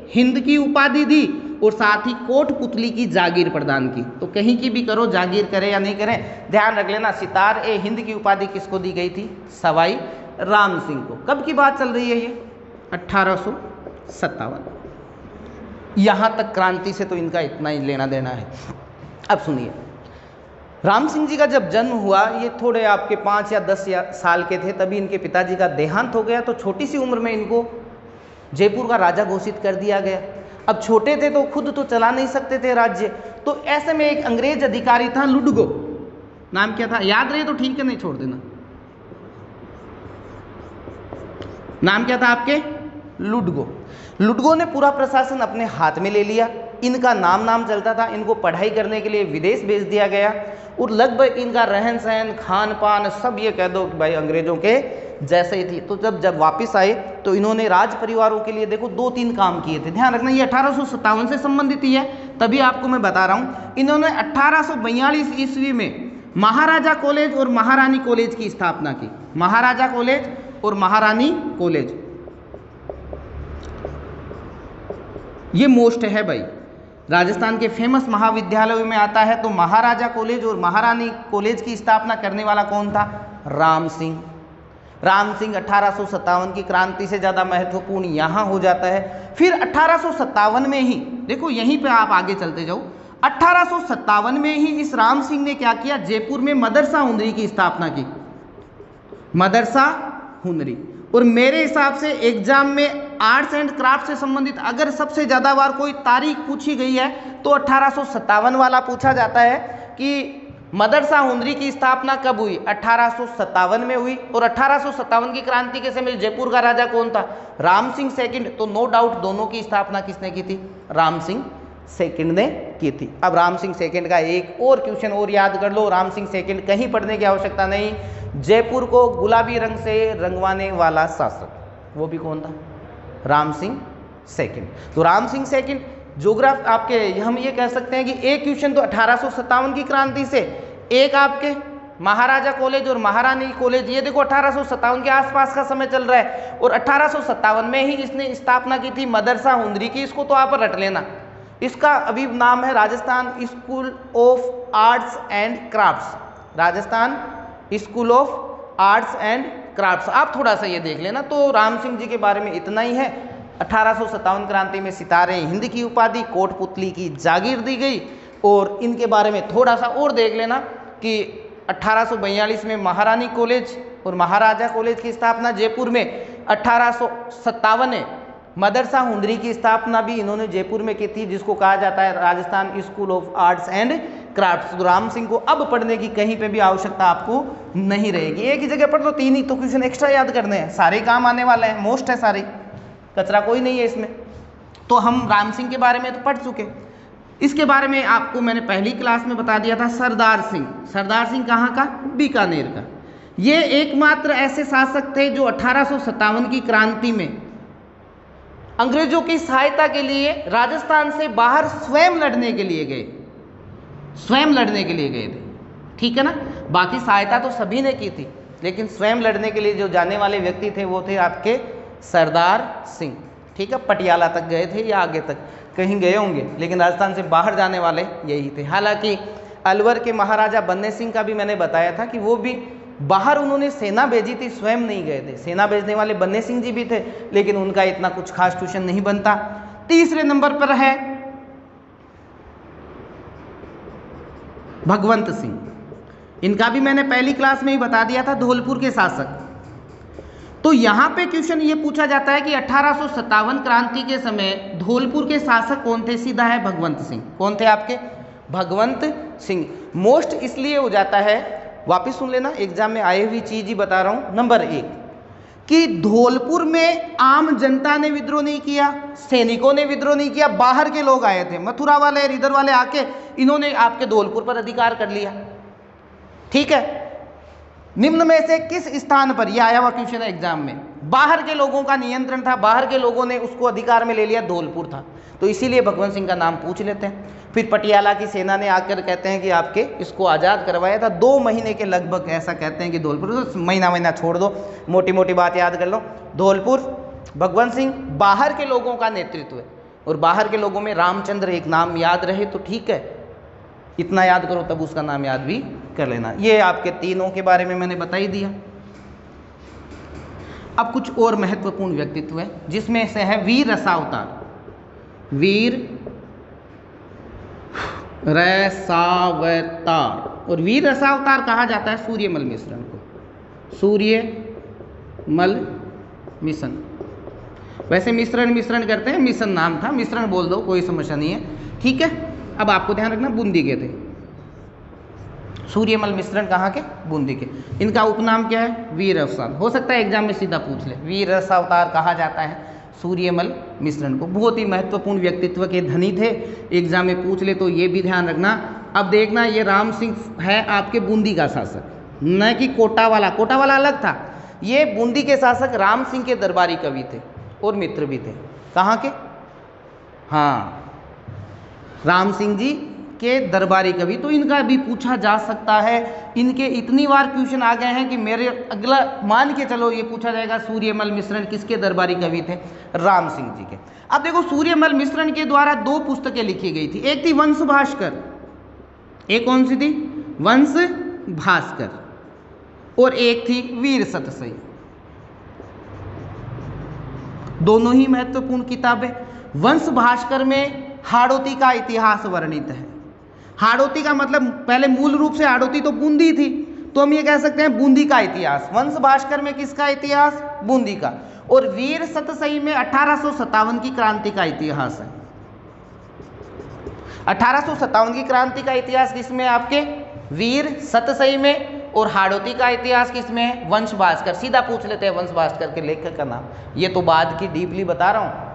हिंद की उपाधि दी और साथ ही कोटपुतली की जागीर प्रदान की। तो कहीं की भी करो, जागीर करें या नहीं करें, ध्यान रख लेना, सितार ए हिंद की उपाधि किसको दी गई थी? सवाई राम सिंह को। कब की बात चल रही है ये? 1857। यहाँ तक क्रांति से तो इनका इतना ही लेना देना है। अब सुनिए, राम सिंह जी का जब जन्म हुआ, ये थोड़े आपके 5 या 10 साल के थे, तभी इनके पिताजी का देहांत हो गया। तो छोटी सी उम्र में इनको जयपुर का राजा घोषित कर दिया गया। अब छोटे थे तो खुद तो चला नहीं सकते थे राज्य, तो ऐसे में एक अंग्रेज अधिकारी था, लुडगो नाम क्या था, याद रहे तो ठीक है, नहीं छोड़ देना। नाम क्या था आपके? लुडगो। लुडगो ने पूरा प्रशासन अपने हाथ में ले लिया। इनका नाम चलता था। इनको पढ़ाई करने के लिए विदेश भेज दिया गया और लगभग इनका रहन सहन, खान पान सब ये कह दो कि भाई अंग्रेजों के जैसे ही थी। तो जब वापस आए तो इन्होंने राज परिवारों के लिए देखो 2-3 काम किए थे। ध्यान रखना, ये 1857 से संबंधित ही है, तभी आपको मैं बता रहा हूँ। इन्होंने 1842 ईस्वी में महाराजा कॉलेज और महारानी कॉलेज की स्थापना की। महाराजा कॉलेज और महारानी कॉलेज, ये मोस्ट है भाई, राजस्थान के फेमस महाविद्यालयों में आता है। तो महाराजा कॉलेज और महारानी कॉलेज की स्थापना करने वाला कौन था? राम सिंह। राम सिंह 1857 की क्रांति से ज़्यादा महत्वपूर्ण यहाँ हो जाता है। फिर 1857 में ही देखो, यहीं पे आप आगे चलते जाओ, 1857 में ही इस राम सिंह ने क्या किया, जयपुर में मदरसा हुनरी की स्थापना की। मदरसा हुनरी। और मेरे हिसाब से एग्जाम में आर्ट्स एंड क्राफ्ट से संबंधित अगर सबसे ज़्यादा बार कोई तारीख पूछी गई है तो 1857 वाला पूछा जाता है कि मदरसा हुनरी की स्थापना कब हुई? 1857 में हुई। और 1857 की क्रांति के समय जयपुर का राजा कौन था? राम सिंह सेकंड। तो नो डाउट दोनों की स्थापना किसने की थी? राम सिंह सेकंड ने की थी। अब राम सिंह सेकंड का एक और क्वेश्चन और याद कर लो। राम सिंह सेकंड कहीं पढ़ने की आवश्यकता नहीं। जयपुर को गुलाबी रंग से रंगवाने वाला शासक, वो भी कौन था? राम सिंह सेकंड। तो राम सिंह सेकंड ज्योग्राफ आपके, हम ये कह सकते हैं कि एक क्वेश्चन तो 1857 की क्रांति से, एक आपके महाराजा कॉलेज और महारानी कॉलेज, ये देखो 1857 के आसपास का समय चल रहा है। और 1857 में ही इसने स्थापना की थी मदरसा हुनरी की। इसको तो आप रट लेना। इसका अभी नाम है Rajasthan school of arts and crafts. Rajasthan school of arts and crafts. आप थोड़ा सा ये देख लेना। तो राम सिंह जी के बारे में इतना ही है। 1857 क्रांति में सितारे हिंद की उपाधि, कोटपुतली की जागीर दी गई। और इनके बारे में थोड़ा सा और देख लेना कि 1842 में महारानी कॉलेज और महाराजा कॉलेज की स्थापना जयपुर में, 1857 में मदरसा हुनरी की स्थापना भी इन्होंने जयपुर में की थी, जिसको कहा जाता है Rajasthan school of arts and crafts. तो राम सिंह को अब पढ़ने की कहीं पे भी आवश्यकता आपको नहीं रहेगी। एक ही जगह पढ़ लो, 3 ही तो क्वेश्चन एक्स्ट्रा याद करने हैं, सारे काम आने वाले हैं, मोस्ट है सारे, कचरा कोई नहीं है इसमें। तो हम राम सिंह के बारे में तो पढ़ चुके। इसके बारे में आपको मैंने पहली क्लास में बता दिया था। सरदार सिंह। सरदार सिंह कहाँ का? बीकानेर का। ये एकमात्र ऐसे शासक थे जो 1857 की क्रांति में अंग्रेजों की सहायता के लिए राजस्थान से बाहर स्वयं लड़ने के लिए गए। स्वयं लड़ने के लिए गए थे, ठीक है ना। बाकी सहायता तो सभी ने की थी, लेकिन स्वयं लड़ने के लिए जो जाने वाले व्यक्ति थे वो थे आपके सरदार सिंह, ठीक है। पटियाला तक गए थे या आगे तक कहीं गए होंगे, लेकिन राजस्थान से बाहर जाने वाले यही थे। हालांकि अलवर के महाराजा बन्ने सिंह का भी मैंने बताया था कि वो भी बाहर उन्होंने सेना भेजी थी, स्वयं नहीं गए थे। सेना भेजने वाले बन्ने सिंह जी भी थे, लेकिन उनका इतना कुछ खास ट्यूशन नहीं बनता। तीसरे नंबर पर है भगवंत सिंह। इनका भी मैंने पहली क्लास में ही बता दिया था, धौलपुर के शासक। तो यहाँ पे क्वेश्चन ये पूछा जाता है कि 1857 क्रांति के समय धौलपुर के शासक कौन थे? सीधा है भगवंत सिंह। कौन थे आपके? भगवंत सिंह। मोस्ट इसलिए हो जाता है, वापिस सुन लेना, एग्जाम में आई हुई चीज ही बता रहा हूं। नंबर 1 कि धौलपुर में आम जनता ने विद्रोह नहीं किया, सैनिकों ने विद्रोह नहीं किया, बाहर के लोग आए थे, मथुरा वाले, इधर वाले आके इन्होंने आपके धौलपुर पर अधिकार कर लिया, ठीक है। निम्न में से किस स्थान पर, यह आया हुआ क्वेश्चन है एग्जाम में, बाहर के लोगों का नियंत्रण था, बाहर के लोगों ने उसको अधिकार में ले लिया, धौलपुर था। तो इसीलिए भगवंत सिंह का नाम पूछ लेते हैं। फिर पटियाला की सेना ने आकर कहते हैं कि आपके इसको आज़ाद करवाया था 2 महीने के लगभग, ऐसा कहते हैं कि धौलपुर, तो महीना छोड़ दो, मोटी मोटी बात याद कर लो। धौलपुर, भगवंत सिंह, बाहर के लोगों का नेतृत्व है। और बाहर के लोगों में रामचंद्र एक नाम याद रहे तो ठीक है, इतना याद करो तब उसका नाम याद भी कर लेना। ये आपके तीनों के बारे में मैंने बता ही दिया। अब कुछ और महत्वपूर्ण व्यक्तित्व है, जिसमें से है वीर रसावतार। वीर रसावतार। और वीर रसावतार कहा जाता है सूर्यमल मिश्रण को, सूर्यमल मिश्रण। वैसे मिश्रण करते हैं, मिश्रण नाम था, मिश्रण बोल दो, कोई समस्या नहीं है, ठीक है। अब आपको ध्यान रखना बूंदी के थे सूर्यमल मिश्रण, कहाँ के? बूंदी के। इनका उपनाम क्या है? वीर रसावतार। हो सकता है एग्जाम में सीधा पूछ ले, वीर रसावतार कहा जाता है सूर्यमल मिश्रण को। बहुत ही महत्वपूर्ण व्यक्तित्व के धनी थे, एग्जाम में पूछ ले तो ये भी ध्यान रखना। अब देखना, ये राम सिंह है आपके बूंदी का शासक, न कि कोटा वाला। कोटा वाला अलग था, ये बूंदी के शासक राम सिंह के दरबारी कवि थे और मित्र भी थे। कहाँ के? हाँ, राम सिंह जी के दरबारी कवि। तो इनका भी पूछा जा सकता है। इनके इतनी बार क्वेश्चन आ गए हैं कि मेरे अगला मान के चलो ये पूछा जाएगा सूर्यमल मिश्रण किसके दरबारी कवि थे? राम सिंह जी के। अब देखो, सूर्यमल मिश्रण के द्वारा 2 पुस्तकें लिखी गई थी। एक थी वंश भास्कर, एक कौन सी थी? वंश भास्कर, और एक थी वीर सतसई। दोनों ही महत्वपूर्ण किताबें। वंश भास्कर में हाड़ौती का इतिहास वर्णित है। हाड़ौती का मतलब, पहले मूल रूप से हाड़ौती तो बूंदी थी, तो हम ये कह सकते हैं बूंदी का इतिहास। वंश भास्कर में किसका इतिहास? बूंदी का। और वीर सतसई में 1857 की क्रांति का इतिहास है। 1857 की क्रांति का इतिहास किसमें? आपके वीर सतसई में। और हाड़ौती का इतिहास किसमें है? वंश भास्कर। सीधा पूछ लेते हैं वंश भास्कर के लेखक का नाम। ये तो बाद की डीपली बता रहा हूं,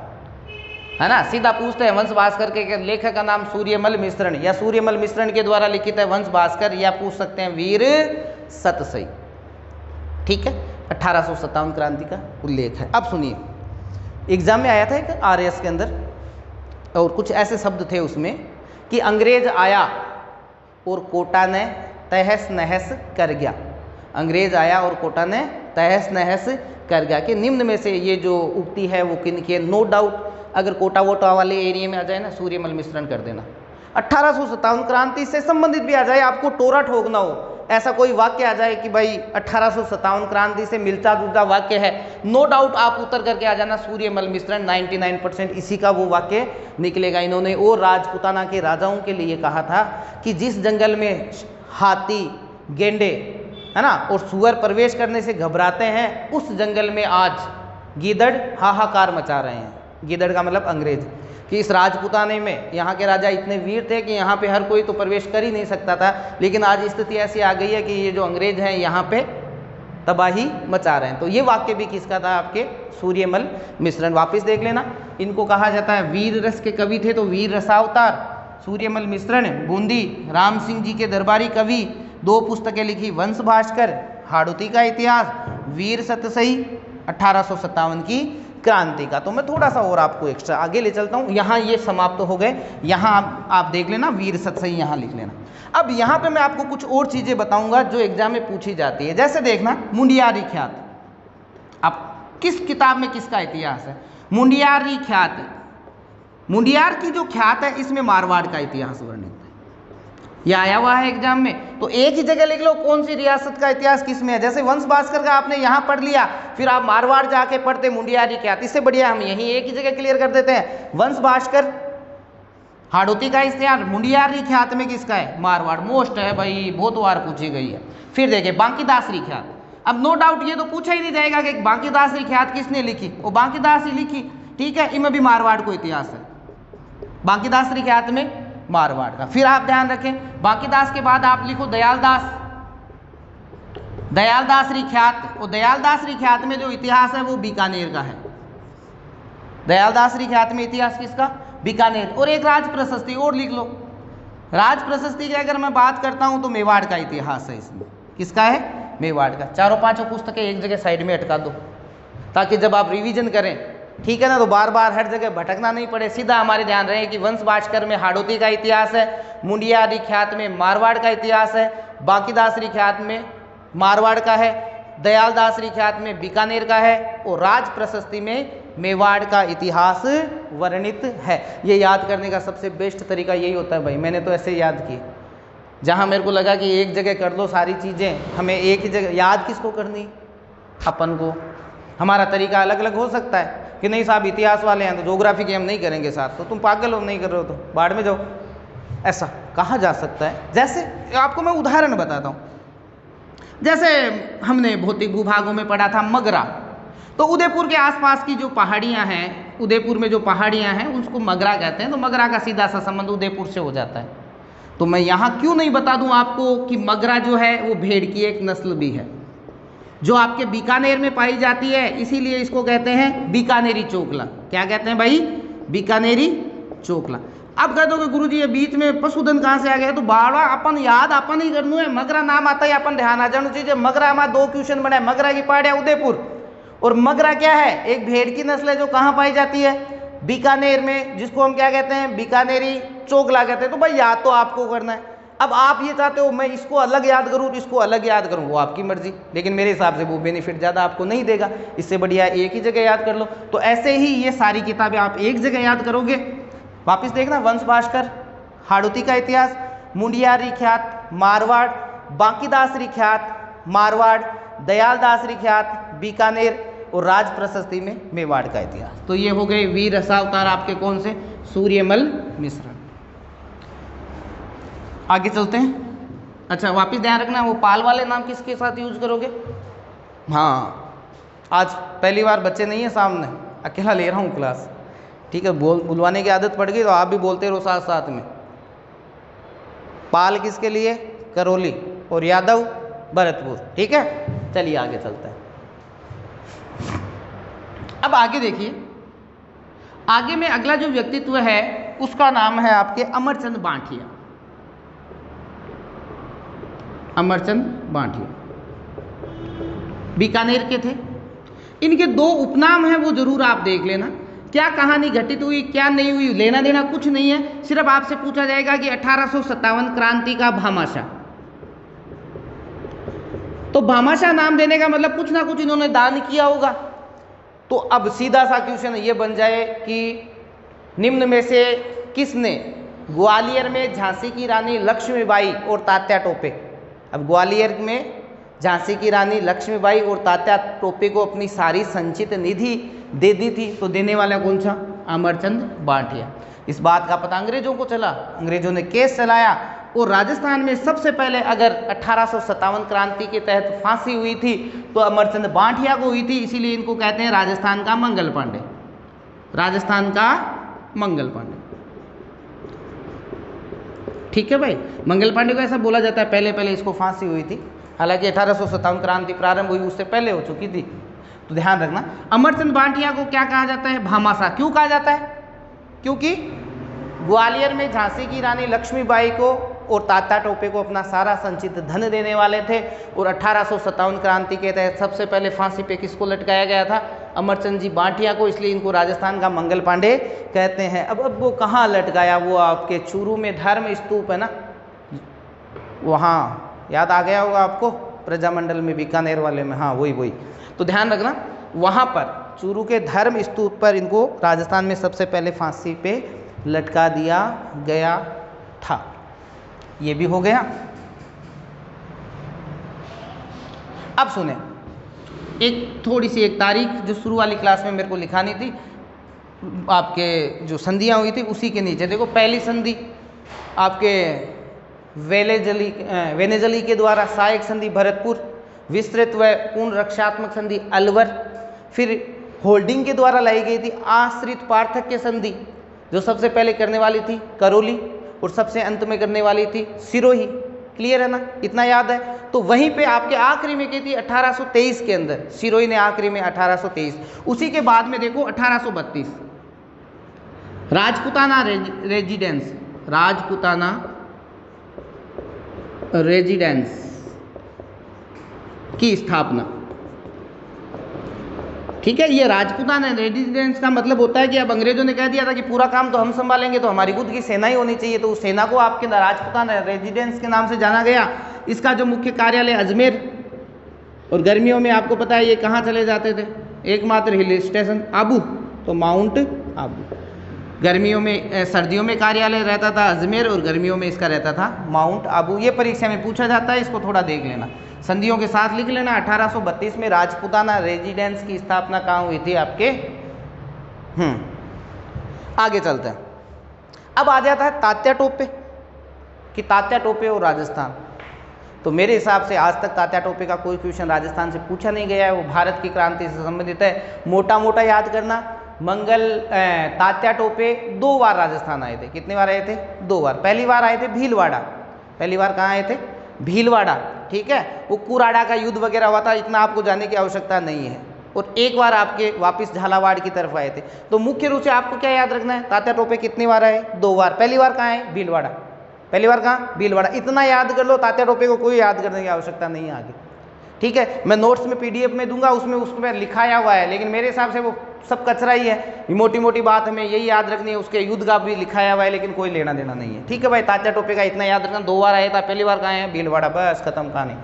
है ना। सीधा पूछते हैं वंश भास्कर के लेखक का नाम सूर्यमल मिश्रण, या सूर्यमल मिश्रण के द्वारा लिखित है वंश भास्कर, या पूछ सकते हैं वीर सतसई, ठीक है। 1857 क्रांति का उल्लेख है। अब सुनिए, एग्जाम में आया था एक आरएस के अंदर, और कुछ ऐसे शब्द थे उसमें कि अंग्रेज आया और कोटा ने तहस नहस कर गया। अंग्रेज आया और कोटा ने तहस नहस कर गया कि निम्न में से ये जो उक्ति है वो किन की है? नो डाउट अगर कोटा वोटा वाले एरिया में आ जाए ना, सूर्यमल मिश्रण कर देना। 1857 क्रांति से संबंधित भी आ जाए, आपको टोरा ठोकना हो, ऐसा कोई वाक्य आ जाए कि भाई 1857 क्रांति से मिलता जुलता वाक्य है, नो डाउट आप उत्तर करके आ जाना सूर्यमल मिश्रण। 99% इसी का वो वाक्य निकलेगा। इन्होंने और राजपुताना के राजाओं के लिए कहा था कि जिस जंगल में हाथी, गेंडे, है ना, और सुअर प्रवेश करने से घबराते हैं, उस जंगल में आज गीदड़ हाहाकार मचा रहे हैं। गीदड़ का मतलब अंग्रेज, कि इस राजपुताने में यहाँ के राजा इतने वीर थे कि यहाँ पे हर कोई तो प्रवेश कर ही नहीं सकता था, लेकिन आज स्थिति ऐसी आ गई है कि ये जो अंग्रेज हैं यहाँ पे तबाही मचा रहे हैं। तो ये वाक्य भी किसका था? आपके सूर्यमल मिश्रण। वापस देख लेना, इनको कहा जाता है वीर रस के कवि थे, तो वीर रसावतार सूर्यमल मिश्रण बूंदी, राम सिंह जी के दरबारी कवि, 2 पुस्तकें लिखी, वंश भास्कर, हाड़ौती का इतिहास, वीर सतसई, 1857 की क्रांति का। तो मैं थोड़ा सा और आपको एक्स्ट्रा आगे ले चलता हूँ। यहाँ ये समाप्त हो गए, यहाँ आप देख लेना वीर सतसई, यहाँ लिख लेना। अब यहाँ पे मैं आपको कुछ और चीज़ें बताऊँगा जो एग्जाम में पूछी जाती है। जैसे देखना, मुंडियारी ख्यात, अब किस किताब में किसका इतिहास है? मुंडियारी ख्यात। मुंडियार की जो ख्यात है इसमें मारवाड़ का इतिहास वर्णित है, यह आया हुआ है एग्जाम में। तो एक ही जगह लिख लो कौन सी रियासत का इतिहास किस में है। जैसे वंश भास्कर का आपने यहाँ पढ़ लिया, फिर आप मारवाड़ जाके पढ़ते मुंडियारी ख्यात। इससे बढ़िया हम यहीं एक ही जगह क्लियर कर देते हैं, वंश भास्कर, हाड़ौती का इतिहास, मुंडियारी ख्यात में किसका है? मारवाड़। मोस्ट है भाई, बहुत बार पूछी गई है। फिर देखिए बांकीदासरी ख्यात। अब नो डाउट ये तो पूछा ही नहीं जाएगा कि बांकीदासरी ख्यात किसने लिखी, वो बांकीदास ही लिखी, ठीक है। इनमें भी मारवाड़ को इतिहास है, बांकीदासरी ख्यात में मारवाड़ का। फिर आप ध्यान रखें, बांकीदास के बाद आप लिखो दयालदास, दयालदासरी ख्यात। और दयालदासरी ख्यात में जो इतिहास है वो बीकानेर का है। दयालदासरी ख्यात में इतिहास किसका? बीकानेर। और एक राज प्रशस्ति और लिख लो। राज प्रशस्ति की अगर मैं बात करता हूं तो मेवाड़ का इतिहास है इसमें। किसका है? मेवाड़ का। 4-5 पुस्तकें एक जगह साइड में अटका दो, ताकि जब आप रिवीजन करें, ठीक है ना, तो बार बार हर जगह भटकना नहीं पड़े, सीधा हमारे ध्यान रहे कि वंश भास्कर में हाड़ौती का इतिहास है, मुंडियारी ख्यात में मारवाड़ का इतिहास है, बांकीदासरी ख्यात में मारवाड़ का है, दयालदासरी ख्यात में बीकानेर का है, और राज प्रशस्ति में मेवाड़ का इतिहास वर्णित है। ये याद करने का सबसे बेस्ट तरीका यही होता है भाई, मैंने तो ऐसे याद किए। जहाँ मेरे को लगा कि एक जगह कर लो सारी चीज़ें, हमें एक ही जगह याद किसको करनी? अपन को। हमारा तरीका अलग अलग हो सकता है कि नहीं साहब इतिहास वाले हैं तो ज्योग्राफी के हम नहीं करेंगे साथ, तो तुम पागल हो, नहीं कर रहे हो तो बाढ़ में जाओ, ऐसा। कहा जा सकता है। जैसे आपको मैं उदाहरण बताता हूँ, जैसे हमने भौतिक भूभागों में पढ़ा था मगरा, तो उदयपुर के आसपास की जो पहाड़ियाँ हैं, उदयपुर में जो पहाड़ियाँ हैं उसको मगरा कहते हैं, तो मगरा का सीधा सा संबंध उदयपुर से हो जाता है। तो मैं यहाँ क्यों नहीं बता दूँ आपको कि मगरा जो है वो भेड़ की एक नस्ल भी है जो आपके बीकानेर में पाई जाती है, इसीलिए इसको कहते हैं बीकानेरी चोकला। क्या कहते हैं भाई? बीकानेरी चोकला। अब कह दोगे गुरुजी ये बीच में पशुधन कहाँ से आ गया, तो बाड़ा अपन याद अपन ही करनू है, मगरा नाम आता है अपन ध्यान आ जाना चाहिए। मगरा में 2 क्वेश्चन बने, मगरा की पहाड़ियाँ उदयपुर, और मगरा क्या है? एक भेड़ की नस्ल है जो कहाँ पाई जाती है? बीकानेर में, जिसको हम क्या कहते हैं? बीकानेरी चोकला कहते हैं। तो भाई याद तो आपको करना है। अब आप ये चाहते हो मैं इसको अलग याद करूँ, इसको अलग याद करूँ, वो आपकी मर्जी, लेकिन मेरे हिसाब से वो बेनिफिट ज़्यादा आपको नहीं देगा। इससे बढ़िया एक ही जगह याद कर लो। तो ऐसे ही ये सारी किताबें आप एक जगह याद करोगे। वापिस देखना, वंश भास्कर, हाड़ौती का इतिहास, मुंडियारी ख्यात मारवाड़, बांकीदासरी ख्यात मारवाड़, दयालदासरी ख्यात बीकानेर, और राज प्रशस्ति में मेवाड़ का इतिहास। तो ये हो गए वीर रसावतार आपके कौन से? सूर्यमल मिश्र। आगे चलते हैं। अच्छा वापिस ध्यान रखना, वो पाल वाले नाम किसके साथ यूज करोगे? हाँ, आज पहली बार बच्चे नहीं है सामने, अकेला ले रहा हूँ क्लास, ठीक है? बुलवाने की आदत पड़ गई तो आप भी बोलते रहो साथ साथ में। पाल किसके लिए? करौली, और यादव भरतपुर, ठीक है? चलिए आगे चलते हैं। अब आगे देखिए, आगे में अगला जो व्यक्तित्व है उसका नाम है आपके अमरचंद बांठिया। अमरचंद बांठिया बीकानेर के थे। इनके 2 उपनाम हैं, वो जरूर आप देख लेना। क्या कहानी घटित हुई, क्या नहीं हुई, लेना देना कुछ नहीं है। सिर्फ आपसे पूछा जाएगा कि 1857 क्रांति का भामाशाह। तो भामाशाह नाम देने का मतलब कुछ ना कुछ इन्होंने दान किया होगा। तो अब सीधा सा क्वेश्चन ये बन जाए कि निम्न में से किसने ग्वालियर में झांसी की रानी लक्ष्मीबाई और तात्या टोपे, अब ग्वालियर में झांसी की रानी लक्ष्मीबाई और तात्या टोपे को अपनी सारी संचित निधि दे दी थी, तो देने वाला कौन सा? अमरचंद बांठिया। इस बात का पता अंग्रेजों को चला, अंग्रेजों ने केस चलाया, और राजस्थान में सबसे पहले अगर 1857 क्रांति के तहत फांसी हुई थी तो अमरचंद बांठिया को हुई थी। इसीलिए इनको कहते हैं राजस्थान का मंगल पांडे, राजस्थान का मंगल पांडे, ठीक है भाई? मंगल पांडे को ऐसा बोला जाता है, पहले पहले इसको फांसी हुई थी, हालांकि 1857 क्रांति प्रारंभ हुई उससे पहले हो चुकी थी। तो ध्यान रखना, अमरचंद बांठिया को क्या कहा जाता है? भामाशाह। क्यों कहा जाता है? क्योंकि ग्वालियर में झांसी की रानी लक्ष्मीबाई को और तात्या टोपे को अपना सारा संचित धन देने वाले थे, और 1857 क्रांति के तहत सबसे पहले फांसी पे किसको लटकाया गया था? अमरचंद जी बांठिया को, इसलिए इनको राजस्थान का मंगल पांडे कहते हैं। अब वो कहाँ लटकाया? वो आपके चूरू में धर्म स्तूप है ना, वहाँ याद आ गया होगा आपको, प्रजामंडल में बीकानेर वाले में, हाँ वही। तो ध्यान रखना, वहाँ पर चूरू के धर्म स्तूप पर इनको राजस्थान में सबसे पहले फांसी पे लटका दिया गया था। ये भी हो गया। अब सुने, एक थोड़ी सी एक तारीख जो शुरू वाली क्लास में मेरे को लिखानी थी, आपके जो संधियाँ हुई थी उसी के नीचे देखो। पहली संधि आपके वेनेजली के द्वारा सहायक संधि भरतपुर, विस्तृत व पूर्ण रक्षात्मक संधि अलवर, फिर होल्डिंग के द्वारा लाई गई थी आश्रित पार्थक्य संधि जो सबसे पहले करने वाली थी करौली, और सबसे अंत में करने वाली थी सिरोही। क्लियर है ना, इतना याद है? तो वहीं पे आपके आखिरी में की थी 1823 के अंदर, सिरोही ने आखिरी में 1823। उसी के बाद में देखो 1832 राजपुताना रेजिडेंस, राजपुताना रेजिडेंस की स्थापना, ठीक है? ये राजपुताना रेजिडेंस का मतलब होता है कि अब अंग्रेजों ने कह दिया था कि पूरा काम तो हम संभालेंगे, तो हमारी खुद की सेना ही होनी चाहिए, तो उस सेना को आपके राजपुताना रेजिडेंस के नाम से जाना गया। इसका जो मुख्य कार्यालय अजमेर, और गर्मियों में आपको पता है ये कहाँ चले जाते थे? एकमात्र हिल स्टेशन आबू, तो माउंट आबू। गर्मियों में, सर्दियों में कार्यालय रहता था अजमेर, और गर्मियों में इसका रहता था माउंट आबू। ये परीक्षा में पूछा जाता है, इसको थोड़ा देख लेना, संधियों के साथ लिख लेना। 1832 में राजपुताना रेजिडेंस की स्थापना कहाँ हुई थी आपके? आगे चलते हैं। अब आ जाता है तात्या टोपे। कि तात्या टोपे और राजस्थान। तो मेरे हिसाब से आज तक तात्या टोपे का कोई क्वेश्चन राजस्थान से पूछा नहीं गया है, वो भारत की क्रांति से संबंधित है। मोटा मोटा याद करना, तात्या टोपे 2 बार राजस्थान आए थे। कितनी बार आए थे? 2 बार। पहली बार आए थे भीलवाड़ा। पहली बार कहाँ आए थे? भीलवाड़ा, ठीक है। वो कुराड़ा का युद्ध वगैरह हुआ था, इतना आपको जानने की आवश्यकता नहीं है। और एक बार आपके वापस झालावाड़ की तरफ आए थे। तो मुख्य रूप से आपको क्या याद रखना है, तात्या टोपे कितनी बार आए? 2 बार। पहली बार कहाँ है? भीलवाड़ा। पहली बार कहाँ? भीलवाड़ा। इतना याद कर लो, तात्या टोपे को कोई याद करने की आवश्यकता नहीं है आगे, ठीक है। मैं नोट्स में PDF में दूंगा, उसमें लिखाया हुआ है, लेकिन मेरे हिसाब से वो सब कचरा ही है। मोटी मोटी बात हमें यही याद रखनी है, उसके युद्ध का भी लिखाया हुआ है, लेकिन कोई लेना देना नहीं है, ठीक है भाई। तात्या टोपे का इतना याद रखना, 2 बार आया था। पहली बार कहाँ है? भीलवाड़ा। बस खत्म कहानी।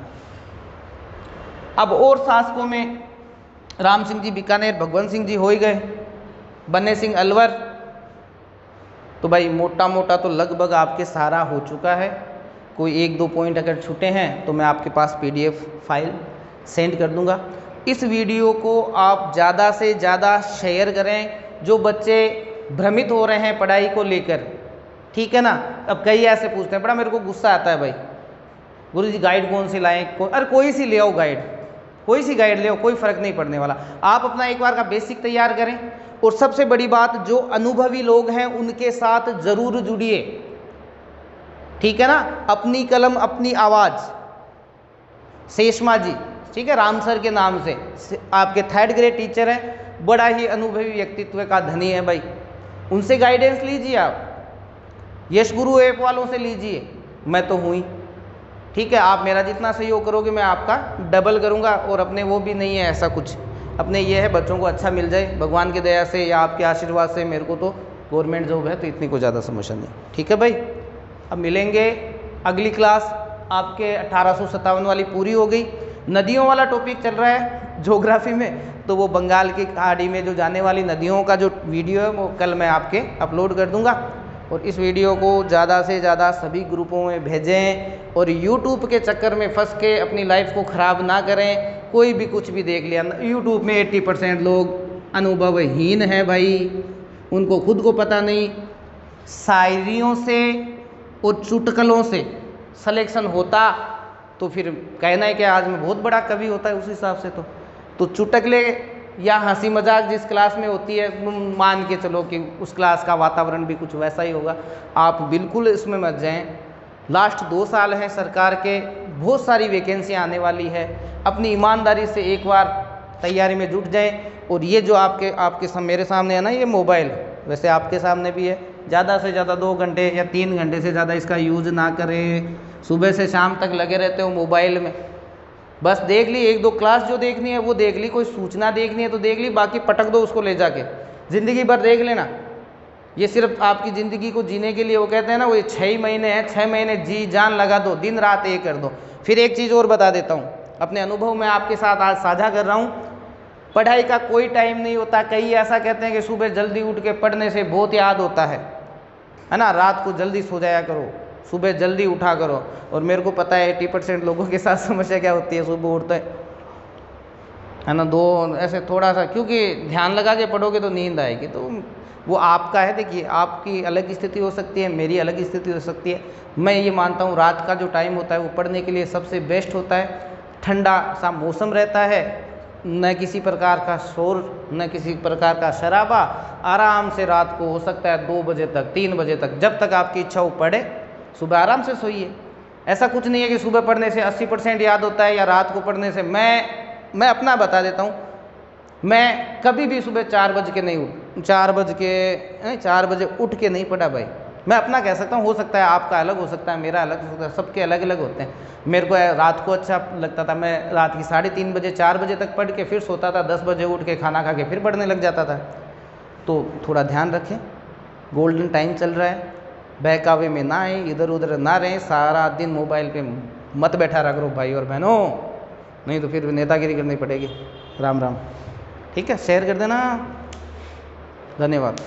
अब और शासकों में राम सिंह जी बीकानेर, भगवंत सिंह जी हो ही गए, बन्ने सिंह अलवर। तो भाई मोटा मोटा तो लगभग आपके सारा हो चुका है। कोई 1-2 पॉइंट अगर छूटे हैं तो मैं आपके पास PDF फाइल सेंड कर दूंगा। इस वीडियो को आप ज़्यादा से ज़्यादा शेयर करें, जो बच्चे भ्रमित हो रहे हैं पढ़ाई को लेकर, ठीक है ना। अब कई ऐसे पूछते हैं, बड़ा मेरे को गुस्सा आता है भाई, गुरुजी गाइड कौन सी लाएं? अरे कोई सी ले आओ गाइड, कोई सी गाइड ले आओ, कोई फ़र्क नहीं पड़ने वाला। आप अपना एक बार का बेसिक तैयार करें, और सबसे बड़ी बात, जो अनुभवी लोग हैं उनके साथ ज़रूर जुड़िए, ठीक है ना। अपनी कलम अपनी आवाज़, शेषमा जी, ठीक है, राम सर के नाम से आपके 3rd ग्रेड टीचर हैं, बड़ा ही अनुभवी व्यक्तित्व का धनी है भाई, उनसे गाइडेंस लीजिए। आप यश गुरु ऐप वालों से लीजिए, मैं तो हूँ ही, ठीक है। आप मेरा जितना सहयोग करोगे मैं आपका डबल करूँगा। और अपने वो भी नहीं है ऐसा कुछ, अपने ये है बच्चों को अच्छा मिल जाए भगवान की दया से या आपके आशीर्वाद से। मेरे को तो गवर्नमेंट जॉब है, तो इतनी कोई ज़्यादा समस्या नहीं, ठीक है भाई। अब मिलेंगे अगली क्लास। आपके 1857 वाली पूरी हो गई। नदियों वाला टॉपिक चल रहा है ज्योग्राफी में, तो वो बंगाल की खाड़ी में जो जाने वाली नदियों का जो वीडियो है वो कल मैं आपके अपलोड कर दूंगा। और इस वीडियो को ज़्यादा से ज़्यादा सभी ग्रुपों में भेजें, और यूट्यूब के चक्कर में फंस के अपनी लाइफ को ख़राब ना करें। कोई भी कुछ भी देख लिया, यूट्यूब में 80% लोग अनुभवहीन है भाई, उनको खुद को पता नहीं। शायरियों से और चुटकुलों से सिलेक्शन होता तो फिर कहना है कि आज मैं बहुत बड़ा कवि होता है उस हिसाब से। तो चुटकुले या हंसी मजाक जिस क्लास में होती है, मान के चलो कि उस क्लास का वातावरण भी कुछ वैसा ही होगा। आप बिल्कुल इसमें मत जाएं। लास्ट 2 साल हैं सरकार के, बहुत सारी वैकेंसियाँ आने वाली है। अपनी ईमानदारी से एक बार तैयारी में जुट जाएं। और ये जो मेरे सामने है ना, ये मोबाइल, वैसे आपके सामने भी है, ज़्यादा से ज़्यादा 2 घंटे या 3 घंटे से ज़्यादा इसका यूज़ ना करें। सुबह से शाम तक लगे रहते हो मोबाइल में, बस देख ली 1-2 क्लास जो देखनी है वो देख ली, कोई सूचना देखनी है तो देख ली, बाकी पटक दो उसको ले जाके, ज़िंदगी भर देख लेना। ये सिर्फ आपकी ज़िंदगी को जीने के लिए, वो कहते हैं ना, वो ये 6 महीने हैं, 6 महीने जी जान लगा दो, दिन रात एक कर दो। फिर एक चीज़ और बता देता हूँ, अपने अनुभव में आपके साथ आज साझा कर रहा हूँ। पढ़ाई का कोई टाइम नहीं होता। कई ऐसा कहते हैं कि सुबह जल्दी उठ के पढ़ने से बहुत याद होता है ना। रात को जल्दी सो जाया करो, सुबह जल्दी उठा करो। और मेरे को पता है 80% लोगों के साथ समस्या क्या होती है, सुबह उठते है ना, 2 ऐसे थोड़ा सा, क्योंकि ध्यान लगा के पढ़ोगे तो नींद आएगी। तो वो आपका है, देखिए आपकी अलग स्थिति हो सकती है, मेरी अलग स्थिति हो सकती है। मैं ये मानता हूँ रात का जो टाइम होता है वो पढ़ने के लिए सबसे बेस्ट होता है। ठंडा सा मौसम रहता है, न किसी प्रकार का शोर, न किसी प्रकार का शराबा। आराम से रात को हो सकता है 2 बजे तक, 3 बजे तक, जब तक आपकी इच्छा हो पढ़े, सुबह आराम से सोइए। ऐसा कुछ नहीं है कि सुबह पढ़ने से 80% याद होता है या रात को पढ़ने से। मैं अपना बता देता हूँ, मैं कभी भी सुबह 4 बज के नहीं 4 बजे उठ के नहीं पढ़ा भाई। मैं अपना कह सकता हूँ, हो सकता है आपका अलग हो सकता है, मेरा अलग हो सकता है, सबके अलग अलग होते हैं। मेरे को रात को अच्छा लगता था, मैं रात की 3:30 बजे 4 बजे तक पढ़ के फिर सोता था, 10 बजे उठ के खाना खा के फिर पढ़ने लग जाता था। तो थोड़ा ध्यान रखें, गोल्डन टाइम चल रहा है, बहकावे में ना आए, इधर उधर ना रहें। सारा दिन मोबाइल पे मत बैठा रहा करो भाई और बहनों, नहीं तो फिर नेतागिरी करनी पड़ेगी। राम राम, ठीक है, शेयर कर देना, धन्यवाद।